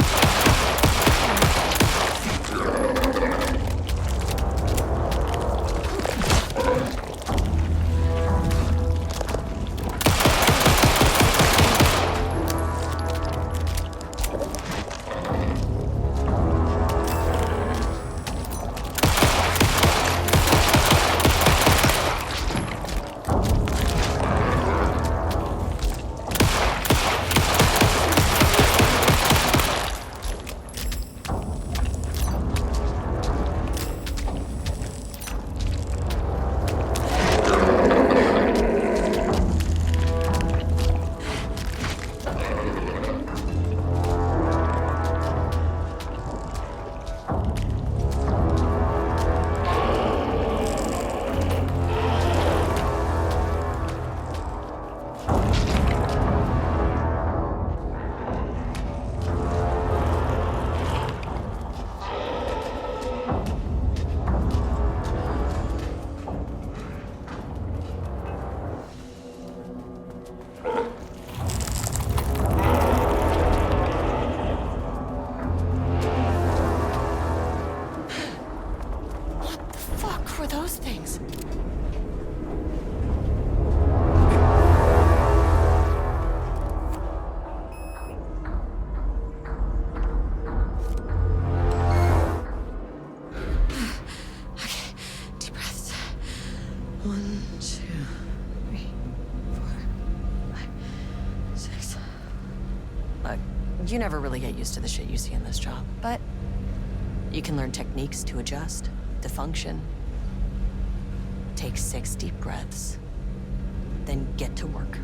You never really get used to the shit you see in this job, but you can learn techniques to adjust, to function. Take 6 deep breaths, then get to work.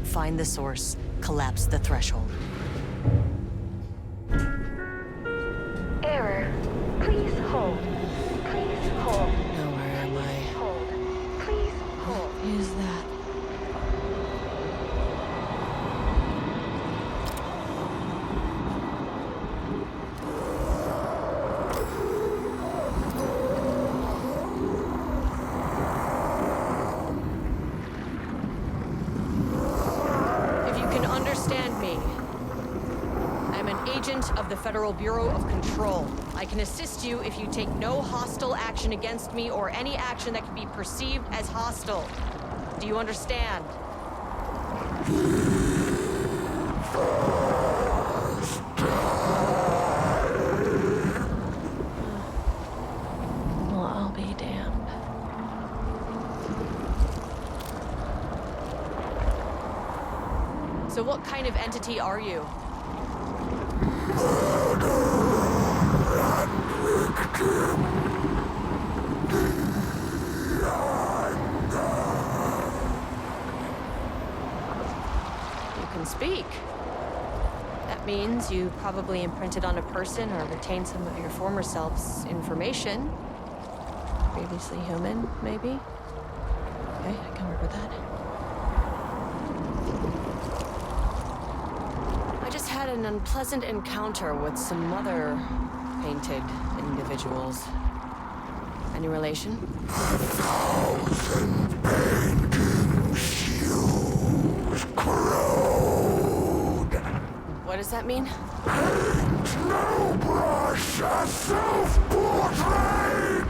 Find the source, collapse the threshold. Error. Please hold. Please hold. Now where am I? Hold. Please hold. What is that? agent of the Federal Bureau of Control. I can assist you if you take no hostile action against me or any action that can be perceived as hostile. Do you understand? Well, I'll be damned. So what kind of entity are you? You can speak. That means you probably imprinted on a person or retained some of your former self's information. Previously human, maybe? Okay, I can work with that. I just had an unpleasant encounter with some other painted individuals. Any relation? 1,000 painting shoes corrode. What does that mean? Paint no brush, a self-portrait.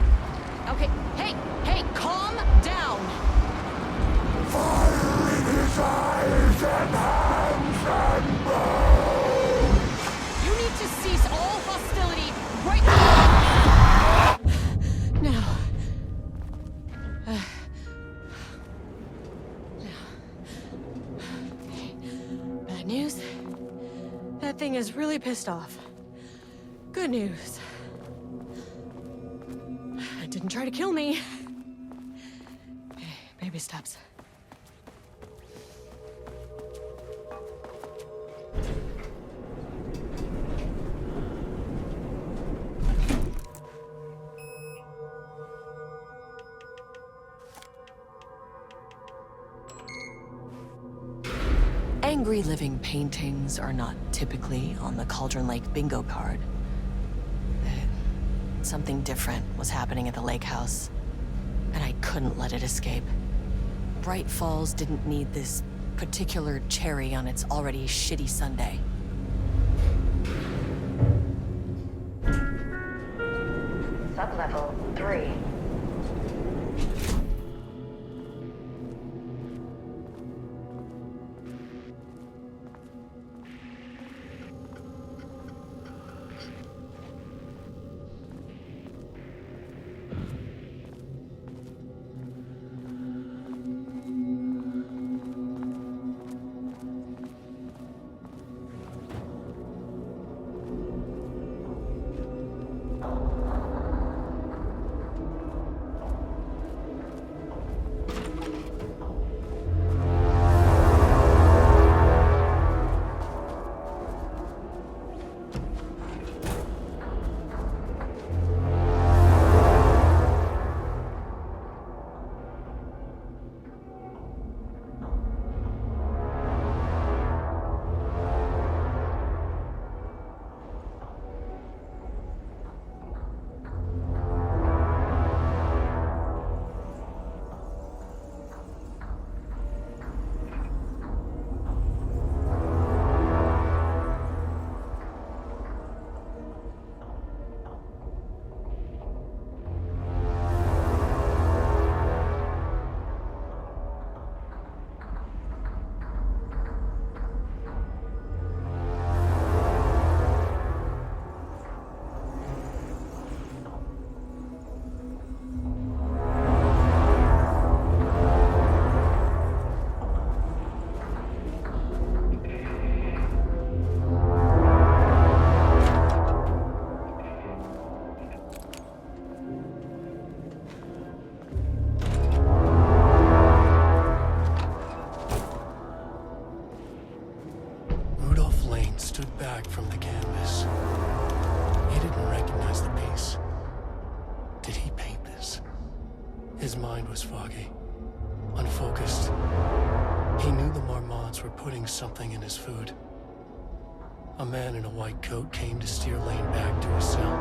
Okay, hey, calm down! Fire in his eyes and hands and bones. You need to cease all hostility right now! Bad news. That thing is really pissed off. Good news. It didn't try to kill me. Okay, baby steps. Angry living paintings are not typically on the Cauldron Lake bingo card. Something different was happening at the lake house, and I couldn't let it escape. Bright Falls didn't need this particular cherry on its already shitty sundae. Sublevel 3. Stood back from the canvas. He didn't recognize the piece. Did he paint this? His mind was foggy, unfocused. He knew the Marmots were putting something in his food. A man in a white coat came to steer Lane back to his cell.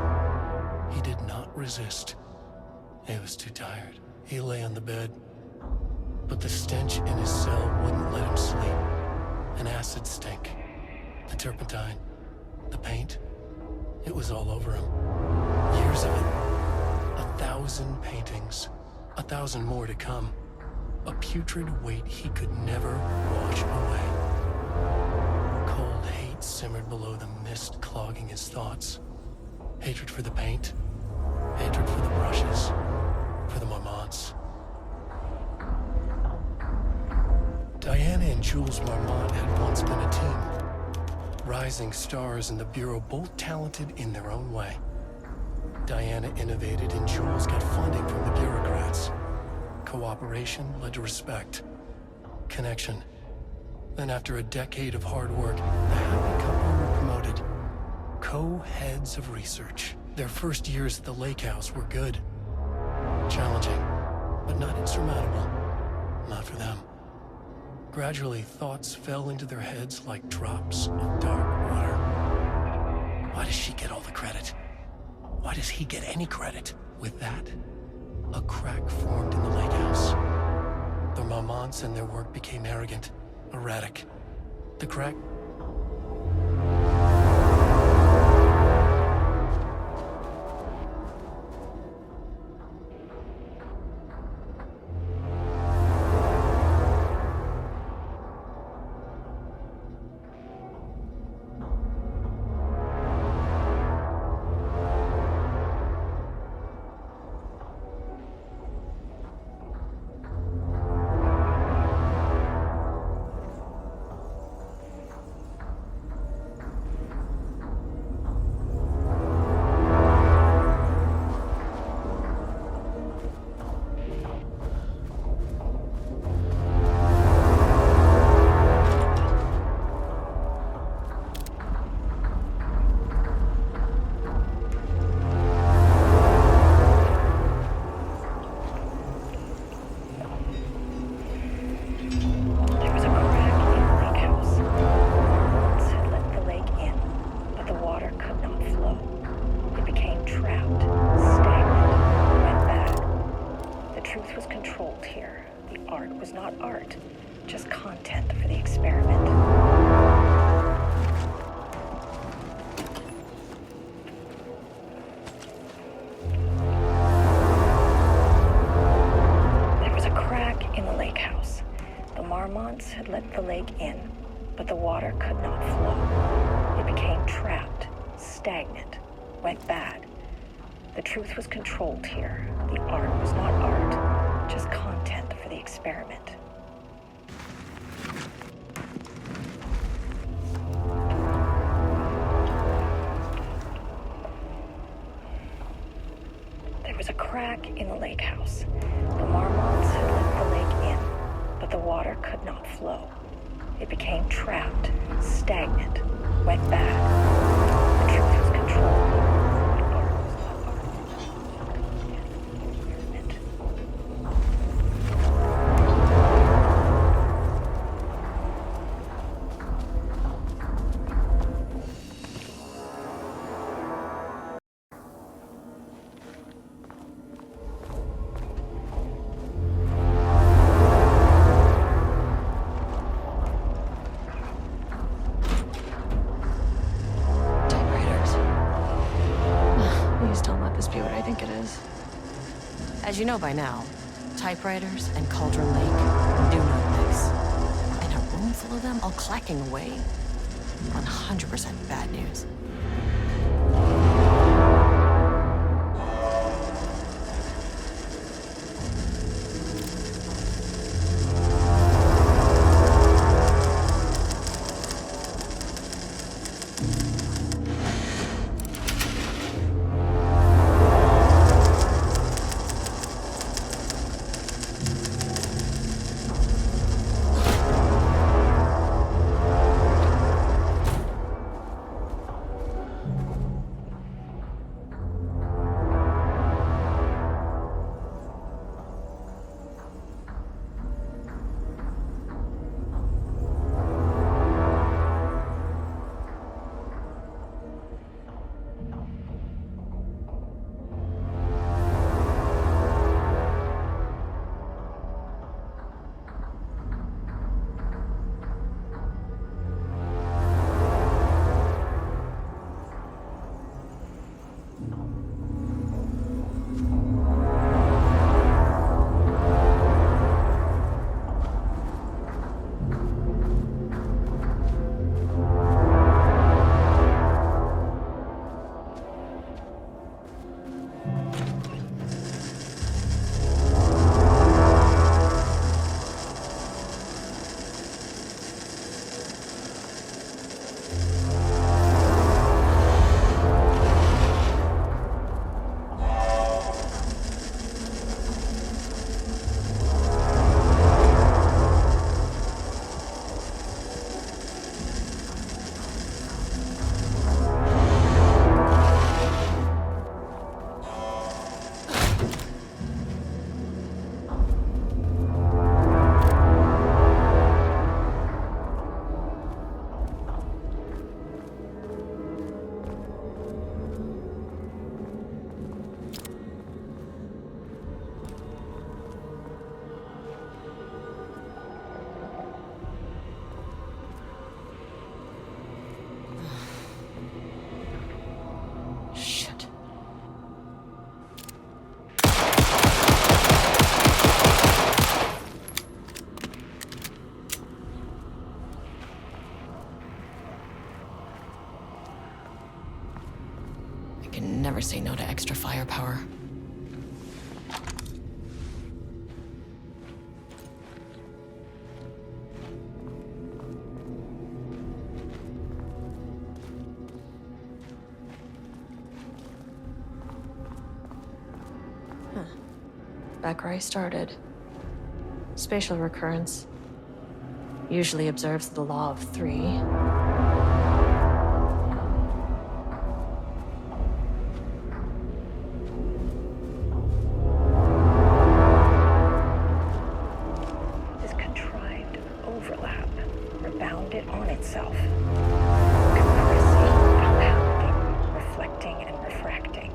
He did not resist. He was too tired. He lay on the bed, but the stench in his cell wouldn't let him sleep. An acid stink. The turpentine, the paint. It was all over him. Years of it. 1,000 paintings. 1,000 more to come. A putrid weight he could never wash away. Cold hate simmered below the mist clogging his thoughts. Hatred for the paint. Hatred for the brushes. For the Marmonts. Diana and Jules Marmont had once been a team. Rising stars in the Bureau, both talented in their own way. Diana innovated and Jules got funding from the bureaucrats. Cooperation led to respect. Connection. Then after a decade of hard work, the happy couple were promoted. Co-heads of research. Their first years at the lake house were good. Challenging, but not insurmountable. Not for them. Gradually, thoughts fell into their heads like drops of dark water. Why does she get all the credit? Why does he get any credit? With that, a crack formed in the lake house. The Marmonts and their work became arrogant, erratic. The crack... had let the lake in, but the water could not flow. It became trapped, stagnant, went bad. The truth was controlled here. The art was not art, just content for the experiment. There was a crack in the lake house. The Marmonts had let the lake in, but the water could not flow. It became trapped, stagnant, went bad. The truth was controlled. The art was not art, just content for the experiment. As you know by now, typewriters and Cauldron Lake do not mix. And a room full of them all clacking away? 100% bad news. Can never say no to extra firepower. Back where I started. Spatial recurrence usually observes the law of 3. This contrived overlap rebounded on itself, compounding, reflecting, and refracting.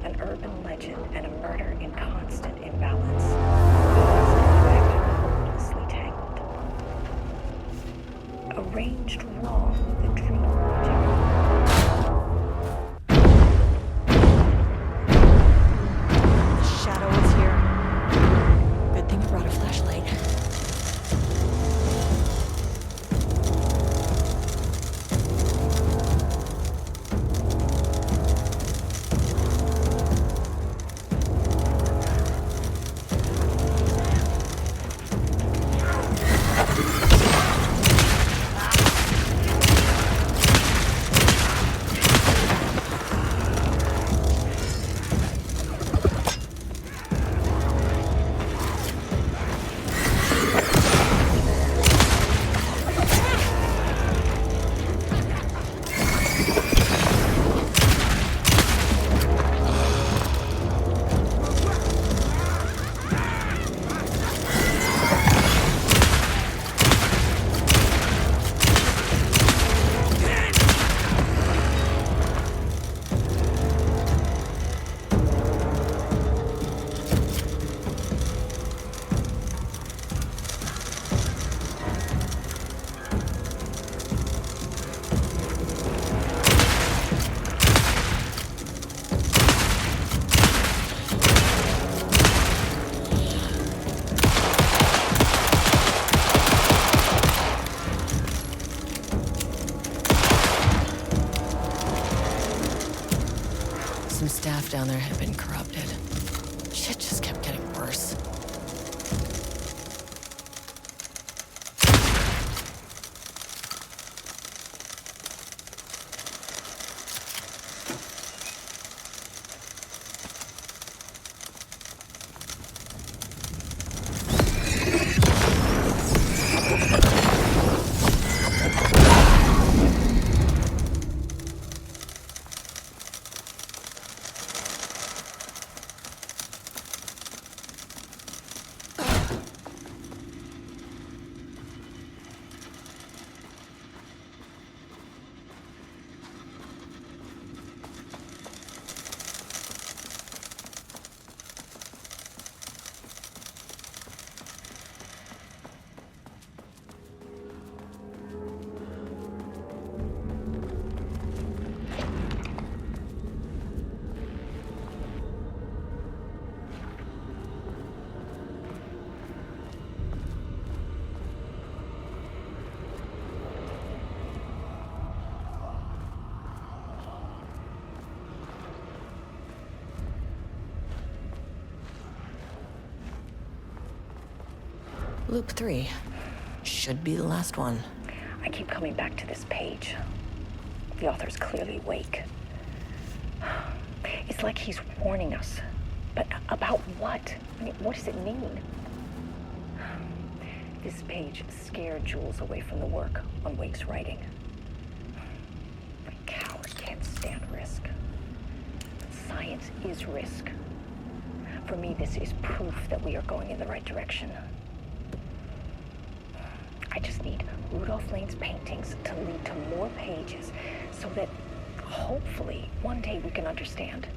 An urban legend and a murder in constant imbalance. Hopelessly tangled. Arranged wrong, the dream logic. The shadow is here. Good thing you brought a flashlight. Some staff down there had been corrupted. Shit just kept getting worse. Loop 3. Should be the last one. I keep coming back to this page. The author's clearly awake. It's like he's warning us. But about what? I mean, what does it mean? This page scared Jules away from the work on Wake's writing. A coward can't stand risk. Science is risk. For me, this is proof that we are going in the right direction. I just need Rudolph Lane's paintings to lead to more pages so that hopefully one day we can understand.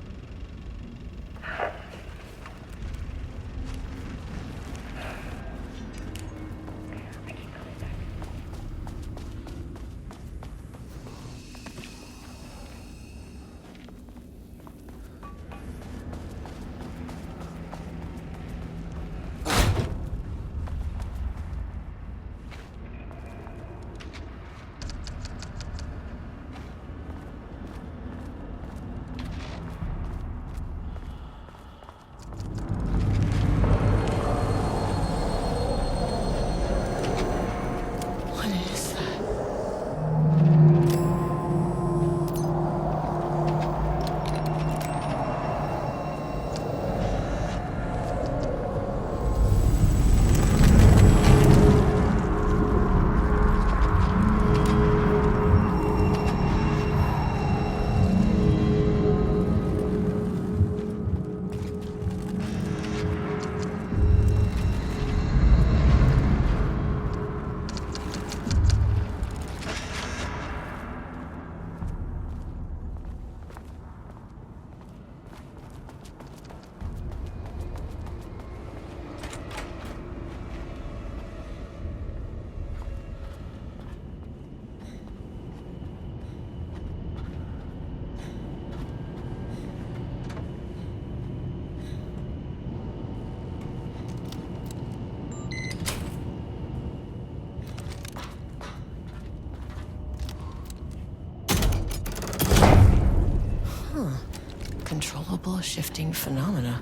uncontrollable shifting phenomena.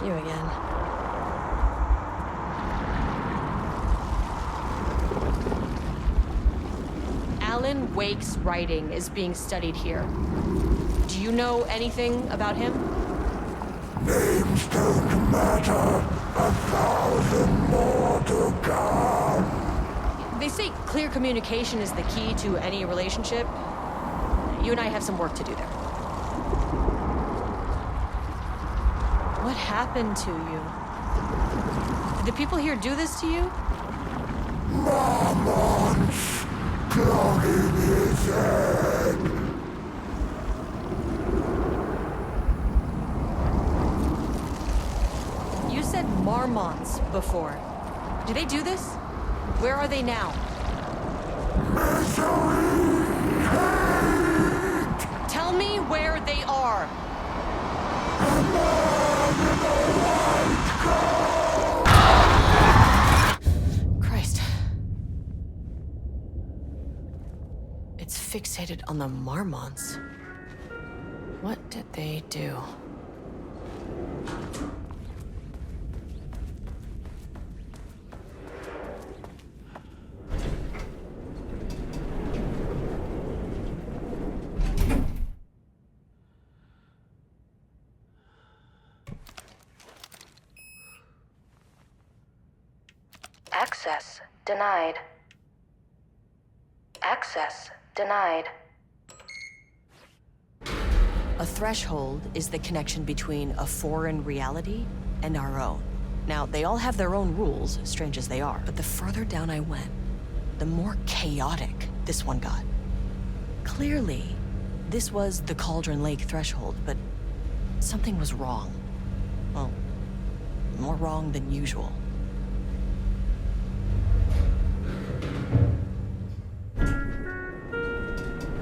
You again. Alan Wake's writing is being studied here. Do you know anything about him? Names don't matter. 1,000 more to come. They say clear communication is the key to any relationship. You and I have some work to do there. What happened to you? Did the people here do this to you? Marmots clogging his head. You said marmots before. Do they do this? Where are they now? Misery, hate. Tell me where they are. Christ. It's fixated on the marmots. What did they do? Access denied. Access denied. A threshold is the connection between a foreign reality and our own. Now, they all have their own rules, strange as they are, but the further down I went, the more chaotic this one got. Clearly, this was the Cauldron Lake threshold, but something was wrong. Well, more wrong than usual.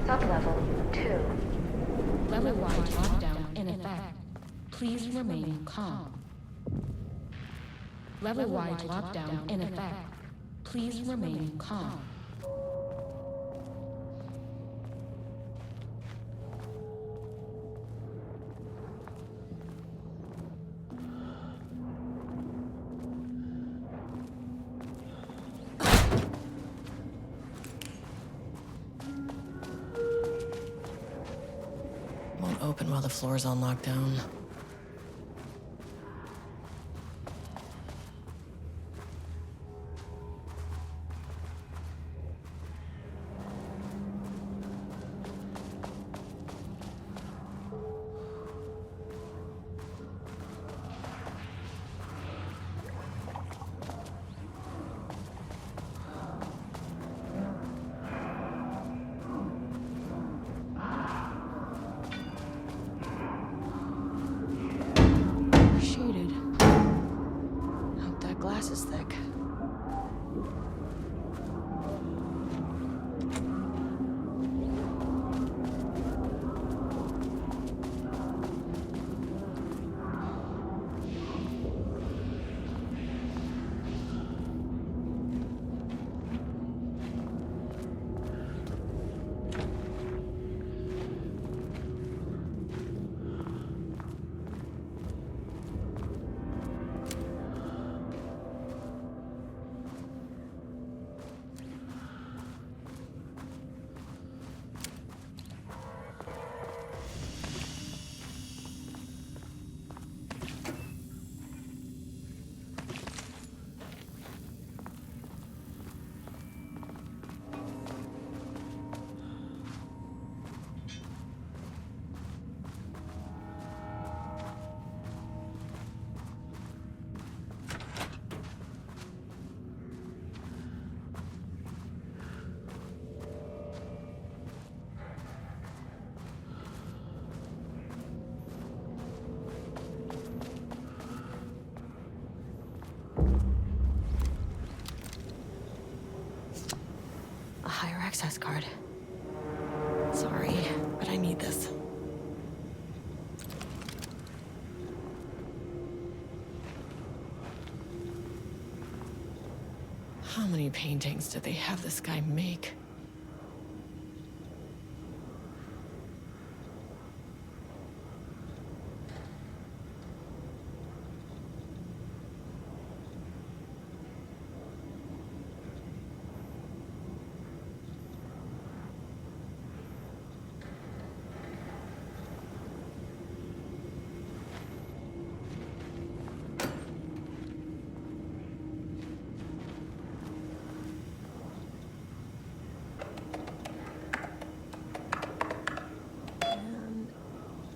Sublevel 2. Level-wide lockdown in effect. Please remain calm. Level-wide lockdown in effect. Please remain calm. Won't open while the floor's on lockdown. glass is thick. Higher access card. Sorry, but I need this. How many paintings did they have this guy make?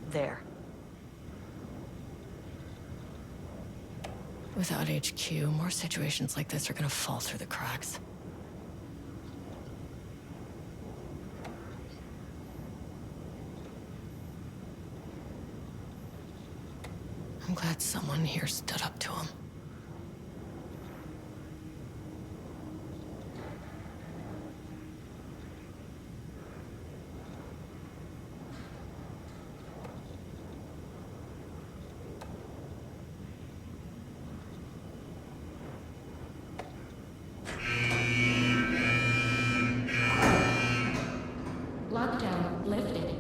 There. Without HQ, more situations like this are gonna fall through the cracks. I'm glad someone here stood up to him. Lockdown lifted.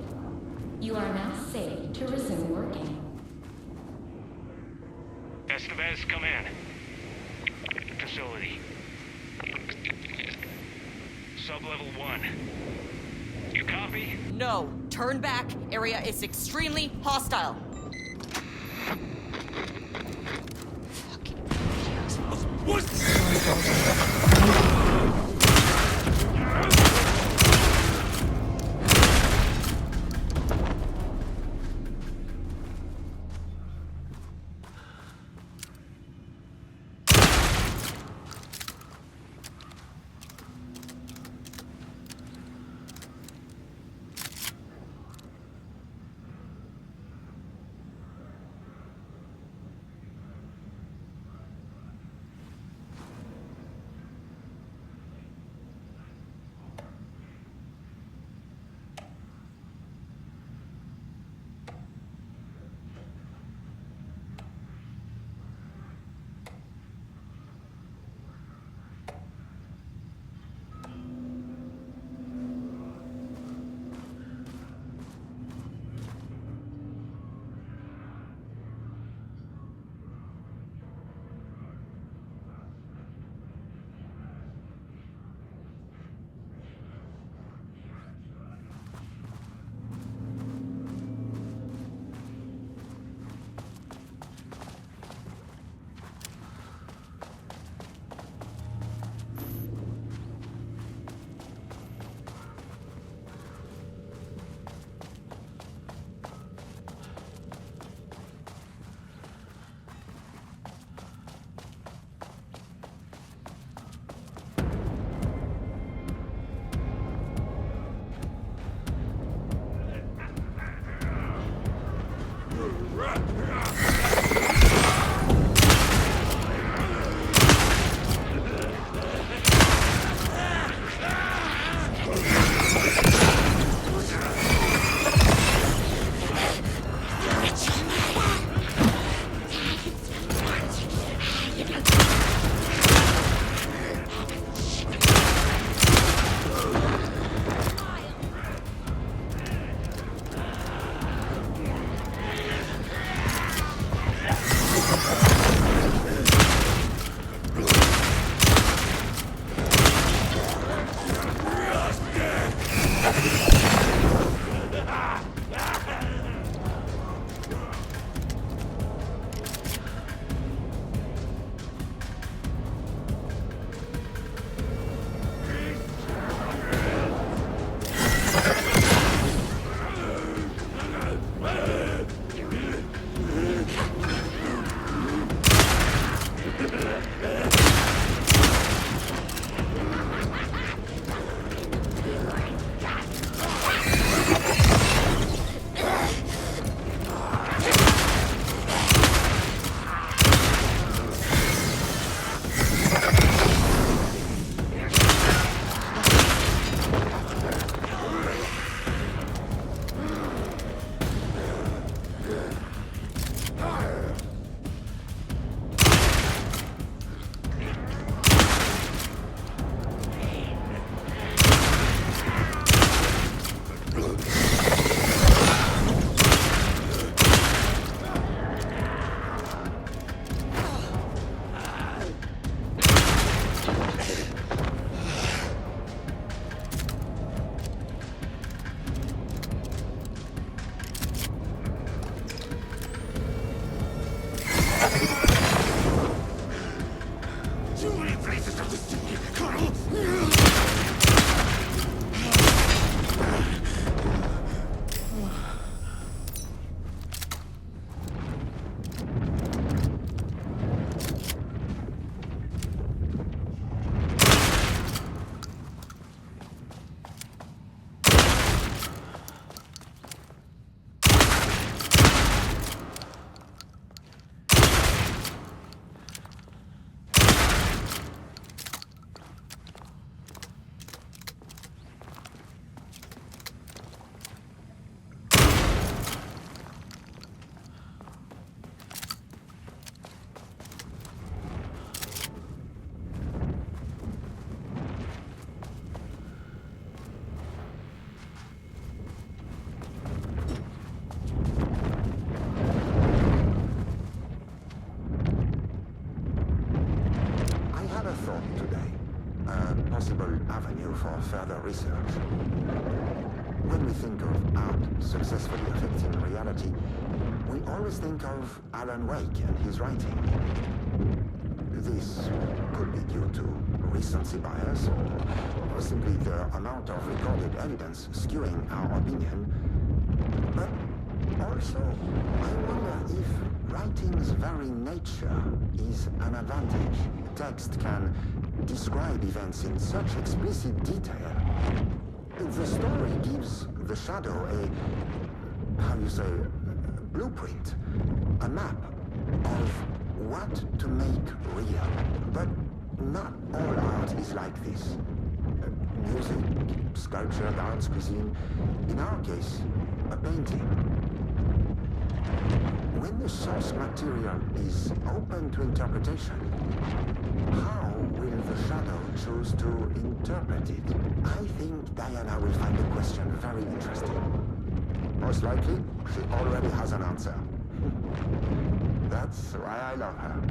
You are now safe to resume working. Estevez, come in. Facility. Sub-level 1. You copy? No. Turn back. Area is extremely hostile. possible avenue for further research. When we think of art successfully affecting reality, we always think of Alan Wake and his writing. This could be due to recency bias or simply the amount of recorded evidence skewing our opinion. But also, I wonder if writing's very nature is an advantage. Text can describe events in such explicit detail. The story gives the shadow a blueprint, a map of what to make real. But not all art is like this. Music, sculpture, dance, cuisine. In our case, a painting. When the source material is open to interpretation, how will the shadow choose to interpret it? I think Diana will find the question very interesting. Most likely, she already has an answer. That's why I love her.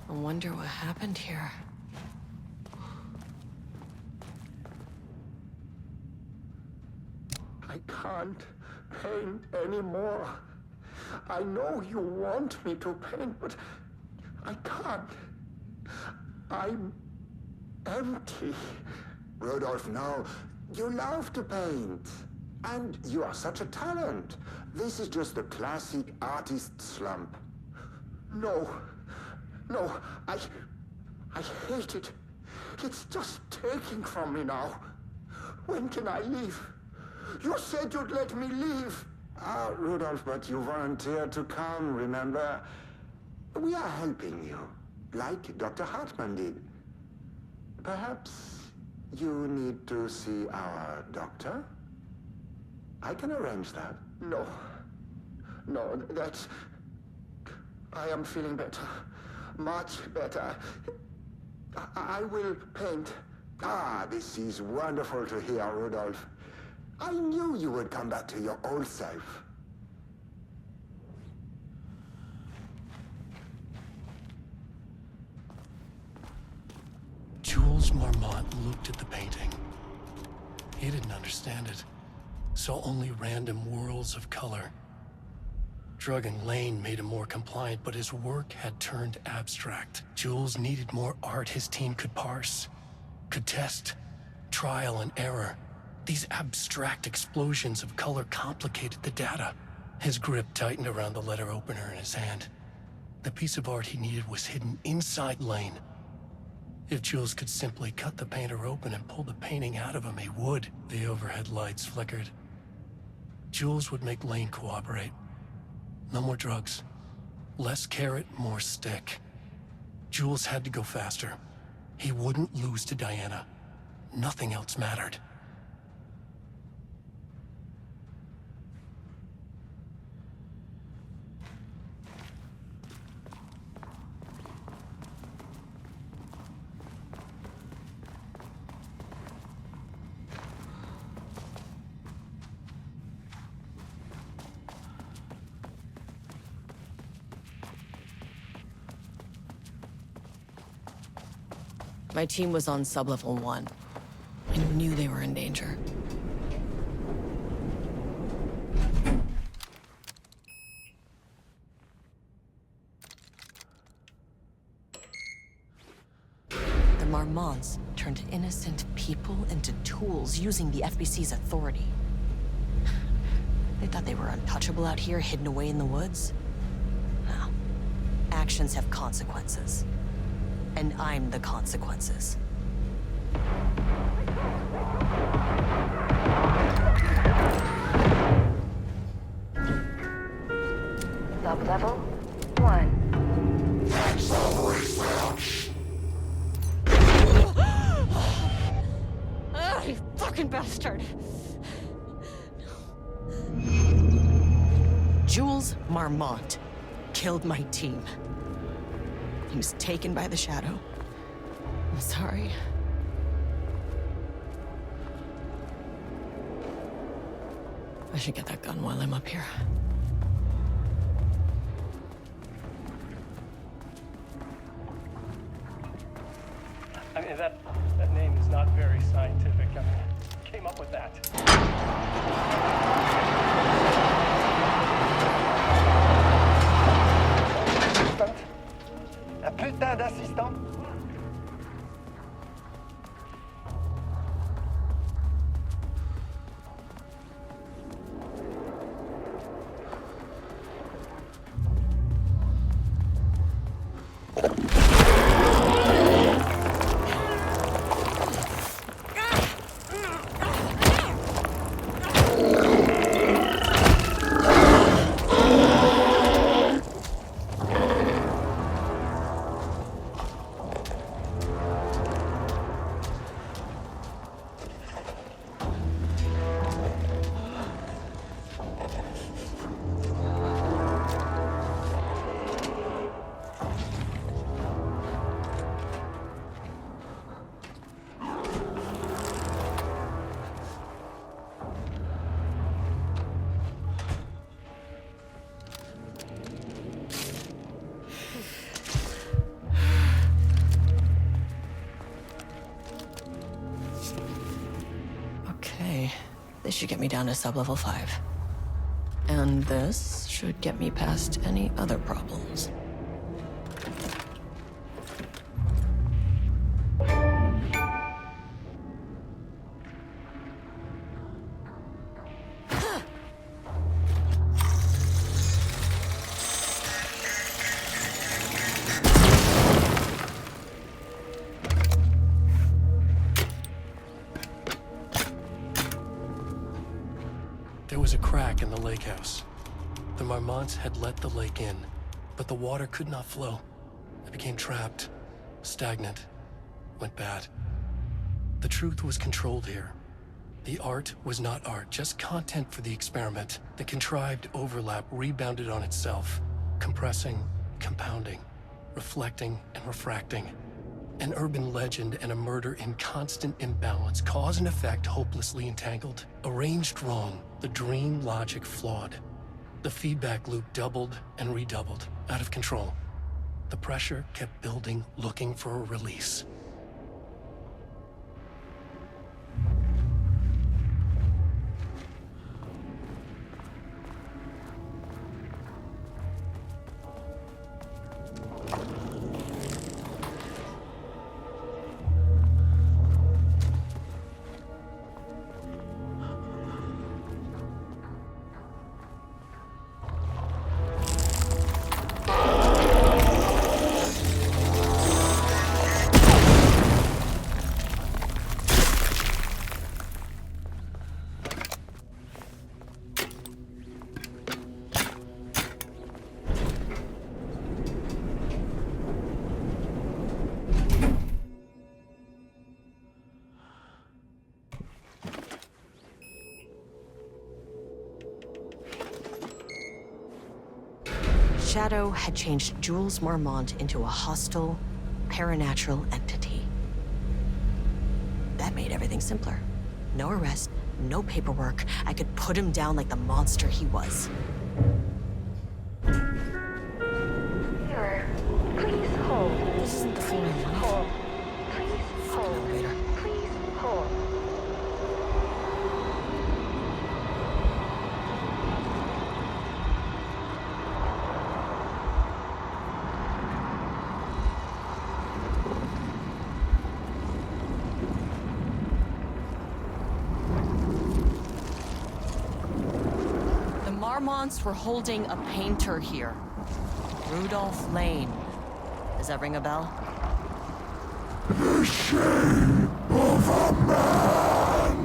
I wonder what happened here. I can't paint anymore. I know you want me to paint, but I can't. I'm empty. Rudolph, no. You love to paint. And you are such a talent. This is just the classic artist slump. No. No, I hate it. It's just taking from me now. When can I leave? You said you'd let me leave. Ah, Rudolph, but you volunteered to come, remember? We are helping you, like Dr. Hartman did. Perhaps you need to see our doctor? I can arrange that. No. No, that's... I am feeling better. Much better. I will paint. Ah, this is wonderful to hear, Rudolph. I knew you would come back to your old self. Jules Marmont looked at the painting. He didn't understand it. Saw only random whirls of color. drugging Lane made him more compliant, but his work had turned abstract. Jules needed more art his team could parse, could test, trial and error. These abstract explosions of color complicated the data. His grip tightened around the letter opener in his hand. The piece of art he needed was hidden inside Lane. If Jules could simply cut the painter open and pull the painting out of him, he would. The overhead lights flickered. Jules would make Lane cooperate. No more drugs. Less carrot, more stick. Jules had to go faster. He wouldn't lose to Diana. Nothing else mattered. My team was on sublevel 1. I knew they were in danger. The Marmonts turned innocent people into tools using the FBC's authority. They thought they were untouchable out here, hidden away in the woods? No. Actions have consequences. And I'm the consequences. Sublevel 1. That's always watch. Ah, you fucking bastard! Jules Marmont killed my team. He was taken by the shadow. I'm sorry. I should get that gun while I'm up here. I mean, that name is not very scientific. I mean, who came up with that? Un putain d'assistant. This should get me down to sublevel 5. And this should get me past any other problems. There was a crack in the lake house. The Marmonts had let the lake in, but the water could not flow. It became trapped, stagnant, went bad. The truth was controlled here. The art was not art, just content for the experiment. The contrived overlap rebounded on itself, compressing, compounding, reflecting and refracting. An urban legend and a murder in constant imbalance, cause and effect hopelessly entangled. Arranged wrong, the dream logic flawed. The feedback loop doubled and redoubled, out of control. The pressure kept building, looking for a release. Shadow had changed Jules Marmont into a hostile, paranatural entity. That made everything simpler. No arrest, no paperwork. I could put him down like the monster he was. Mirror, please hold. This isn't the floor I wanted. Hold. Please hold. Elevator. Please hold. The Marmonts were holding a painter here. Rudolph Lane. Does that ring a bell? The shame of a man!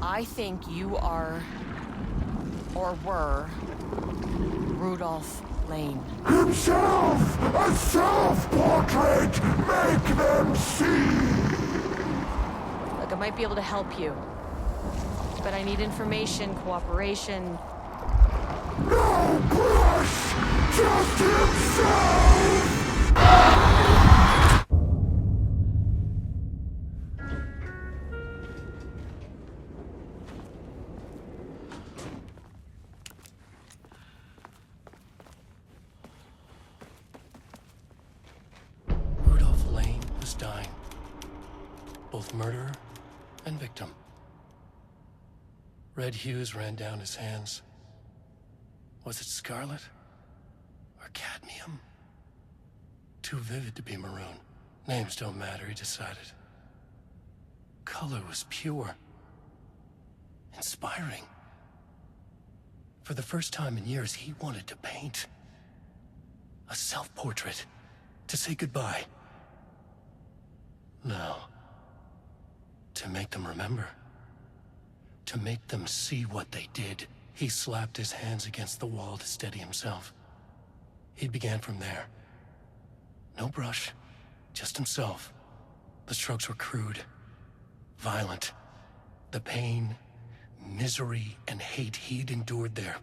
I think you are, or were, Rudolph Lane. Himself! A self-portrait! Make them see! Look, I might be able to help you. But I need information, cooperation. No brush! Just himself! Rudolph Lane was dying. Both murderer and victim. Red hues ran down his hands. Was it scarlet? Or cadmium? Too vivid to be maroon. Names don't matter, he decided. Color was pure. Inspiring. For the first time in years, he wanted to paint. A self-portrait. To say goodbye. No. To make them remember. To make them see what they did. He slapped his hands against the wall to steady himself. He began from there. No brush, just himself. The strokes were crude, violent. The pain, misery, and hate he'd endured there.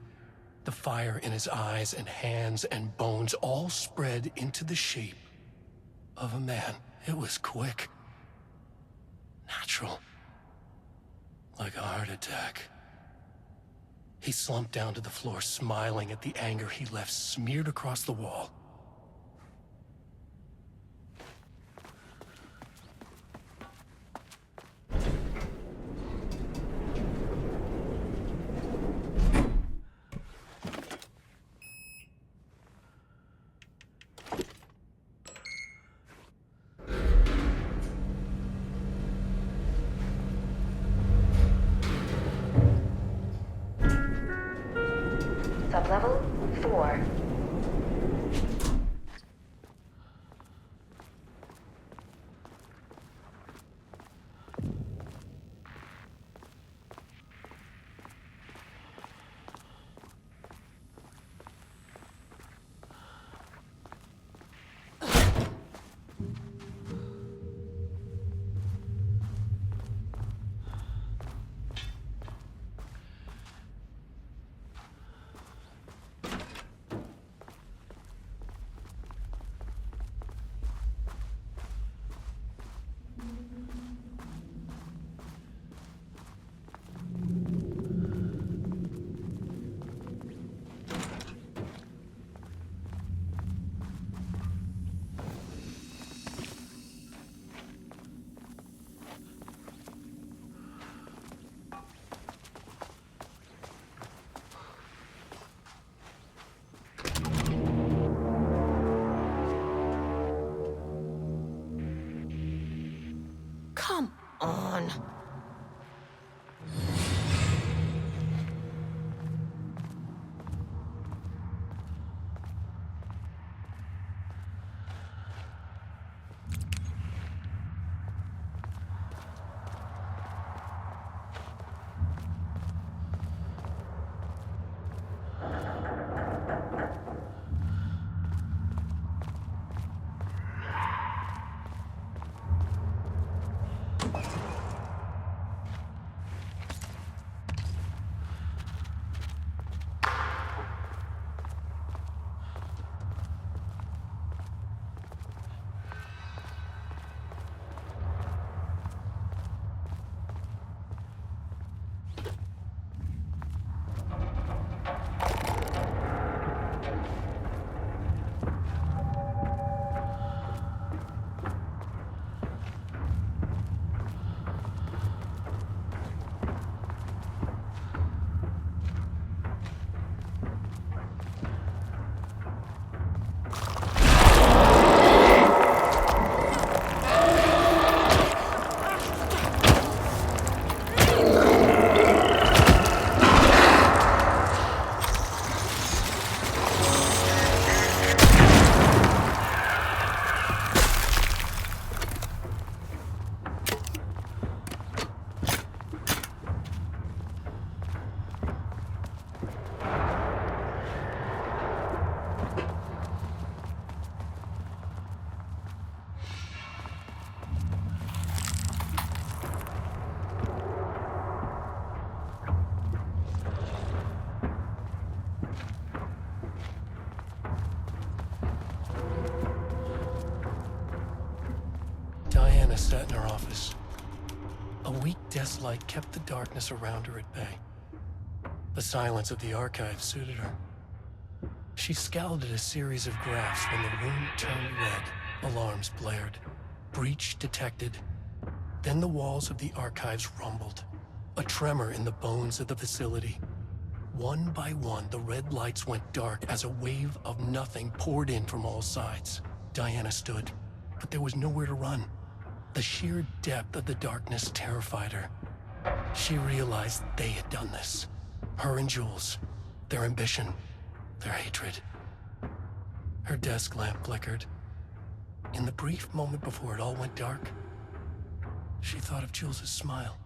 The fire in his eyes and hands and bones all spread into the shape of a man. It was quick. Natural. Like a heart attack. He slumped down to the floor, smiling at the anger he left smeared across the wall. Sublevel 4. Come on. Diana sat in her office. A weak desk light kept the darkness around her at bay. The silence of the archive suited her. She scowled at a series of graphs when the room turned red. Alarms blared. Breach detected. Then the walls of the archives rumbled. A tremor in the bones of the facility. One by one, the red lights went dark as a wave of nothing poured in from all sides. Diana stood, but there was nowhere to run. The sheer depth of the darkness terrified her. She realized they had done this. Her and Jules. Their ambition. Their hatred. Her desk lamp flickered. In the brief moment before it all went dark, she thought of Jules' smile.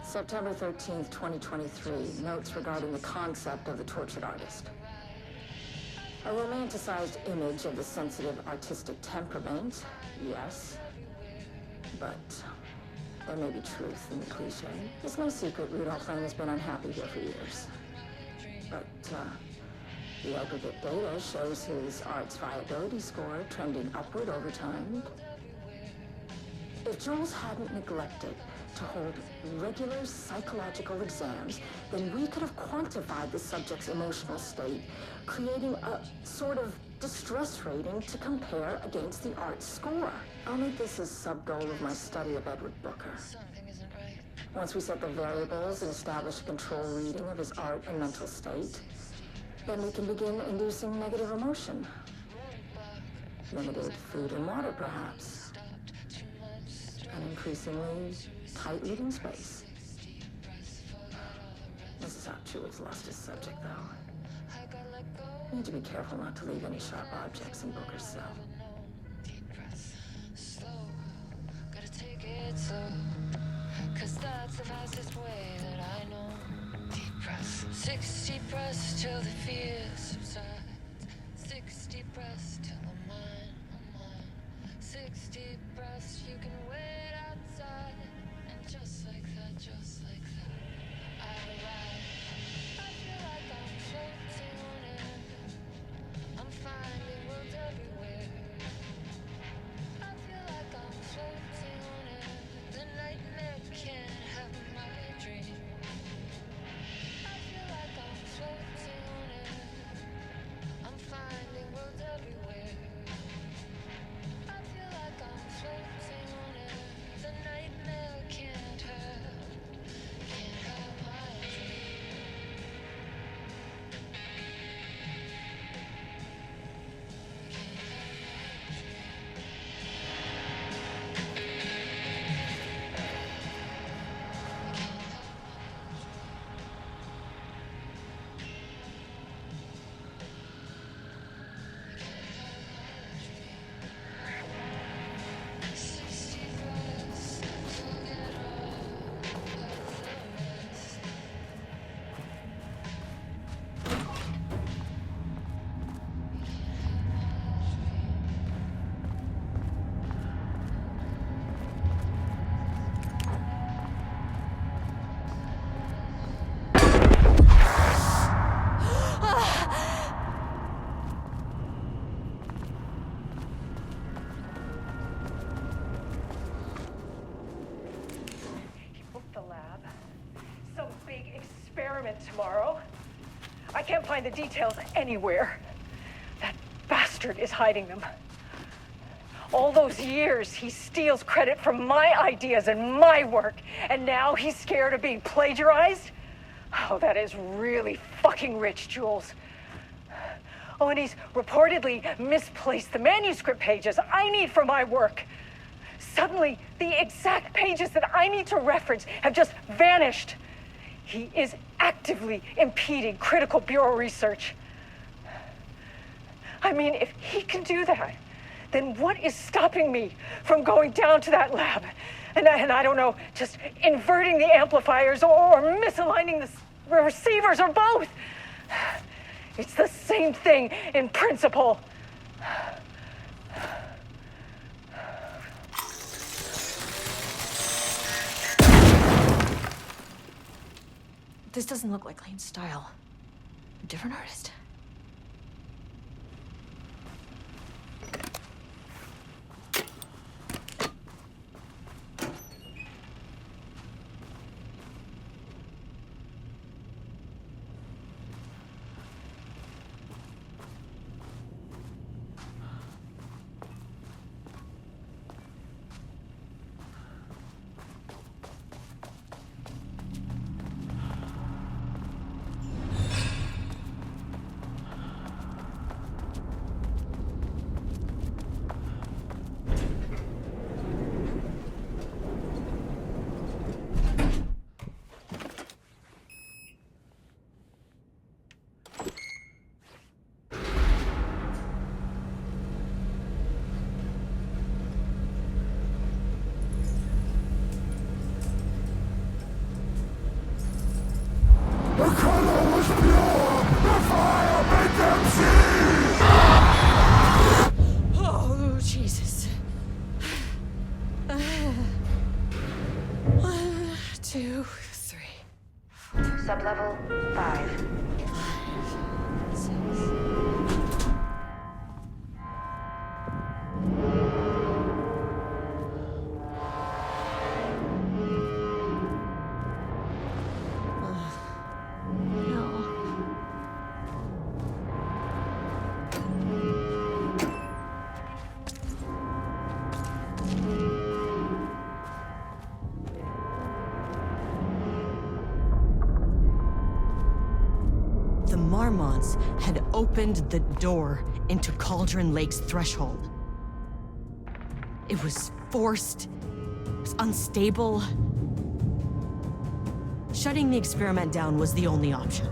September 13th, 2023, notes regarding the concept of the tortured artist. A romanticized image of the sensitive artistic temperament, yes. But there may be truth in the cliche. It's no secret Rudolph Lane has been unhappy here for years. But the aggregate data shows his art's viability score trending upward over time. If Jules hadn't neglected to hold regular psychological exams, then we could have quantified the subject's emotional state, creating a sort of distress rating to compare against the art score. I'll make this a sub-goal of my study of Edward Booker. Once we set the variables and establish a control reading of his art and mental state, then we can begin inducing negative emotion. Limited food and water, perhaps. An increasingly tight living space. This is how Jules lost his subject, though. Need to be careful not to leave any sharp objects in Booker's cell. Gotta take it slow, 'cause that's the fastest way that I know. Deep breaths, 6 deep breaths till the fear subsides. 6 deep breaths till I'm mine. 6 deep breaths, you can wait outside. And just like that, I arrive. I feel like I'm floating on air. I'm finding worlds everywhere. I feel like I'm floating on air. The nightmare can't have my dream. I feel like I'm floating on air. I'm finding worlds everywhere. I feel like I'm floating on experiment tomorrow. I can't find the details anywhere. That bastard is hiding them. All those years, he steals credit from my ideas and my work, and now he's scared of being plagiarized? Oh, that is really fucking rich, Jules. Oh, and he's reportedly misplaced the manuscript pages I need for my work. Suddenly, the exact pages that I need to reference have just vanished. He is actively impeding critical bureau research. I mean, if he can do that, then what is stopping me from going down to that lab? And I don't know, just inverting the amplifiers or misaligning the receivers or both. It's the same thing in principle. This doesn't look like Lane's style. A different artist. The color was pure! The fire made them see! Oh, Jesus. 1, 2, 3. Sublevel 5. The Marmonts had opened the door into Cauldron Lake's threshold. It was forced, it was unstable. Shutting the experiment down was the only option.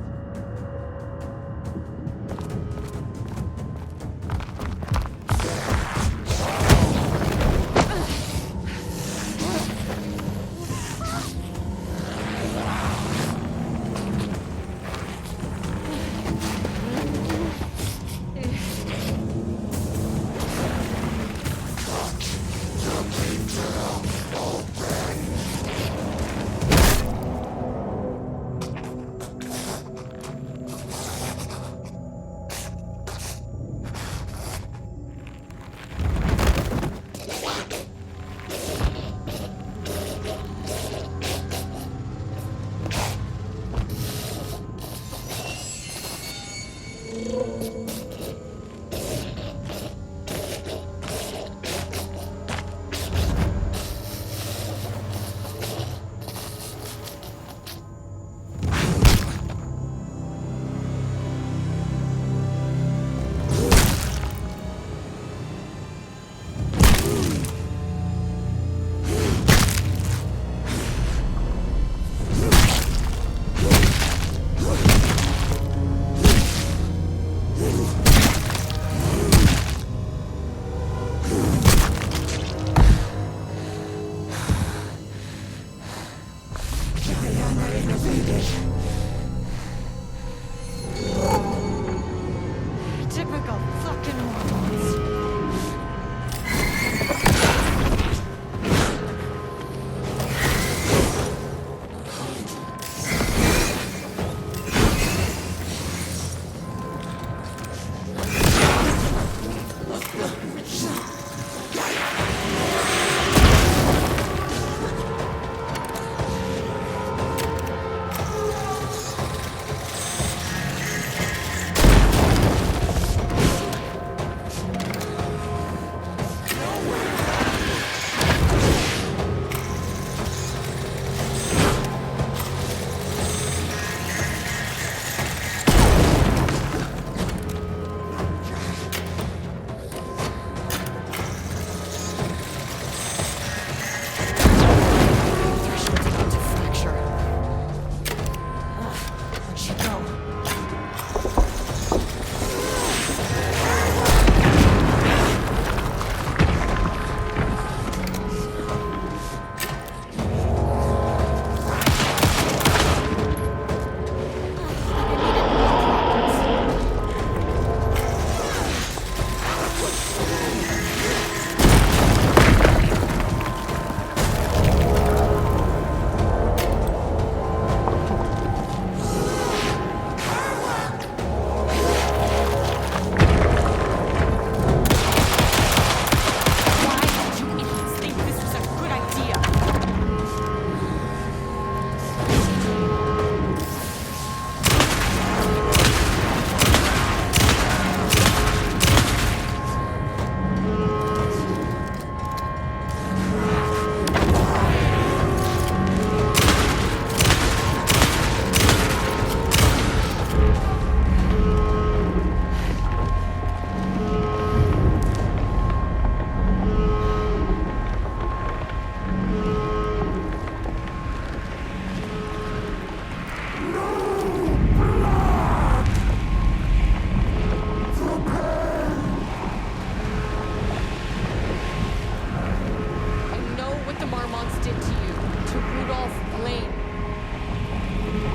Rudolph Lane.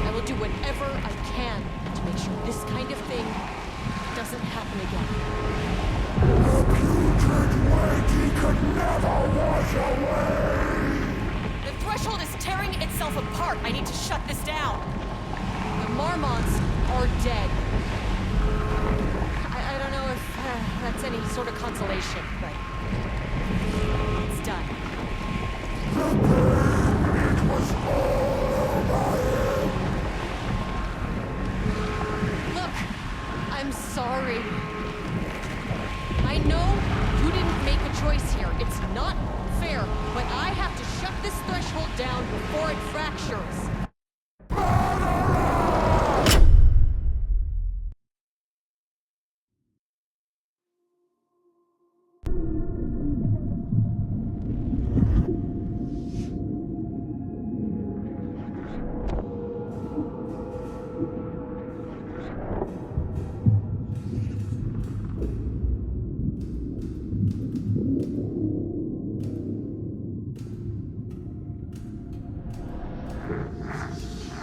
I will do whatever I can to make sure this kind of thing doesn't happen again. The putrid weight he could never wash away! The threshold is tearing itself apart. I need to shut this down. The Marmonts are dead. I don't know if that's any sort of consolation, but it's done. It was all over him! Look, I'm sorry. I know you didn't make a choice here. It's not fair, but I have to shut this threshold down before it fractures.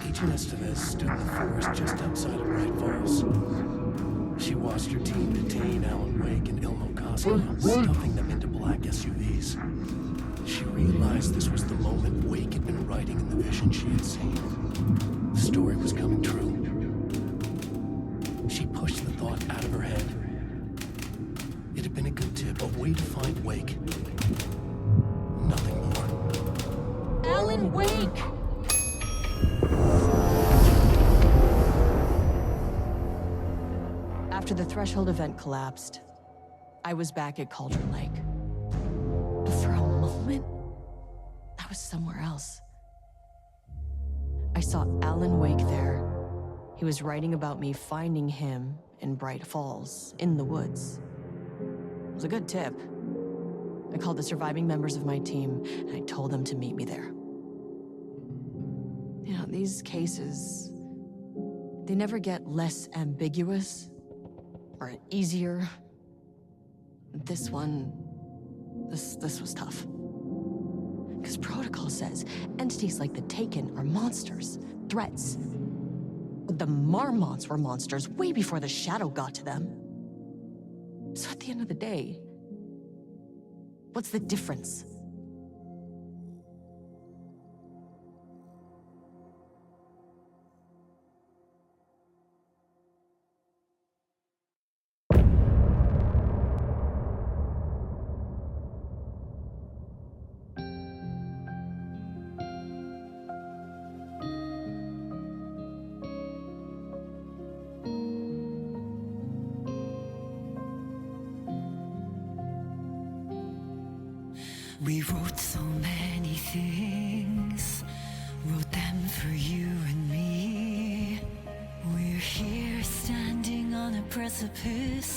Agent stood in the forest just outside of Bright Falls. She watched her team detain Alan Wake and Ilmo Cosmo, stuffing them into black SUVs. She realized this was the moment Wake had been writing in the vision she had seen. The story was coming true. She pushed the thought out of her head. It had been a good tip, a way to find Wake. Nothing more. Alan Wake! After the Threshold event collapsed, I was back at Cauldron Lake. But for a moment, I was somewhere else. I saw Alan Wake there. He was writing about me finding him in Bright Falls, in the woods. It was a good tip. I called the surviving members of my team, and I told them to meet me there. You know, these cases, they never get less ambiguous or easier. This one, this was tough. Because protocol says entities like the Taken are monsters, threats. But the Marmonts were monsters way before the Shadow got to them. So at the end of the day, what's the difference? We wrote so many things, wrote them for you and me. We're here standing on a precipice.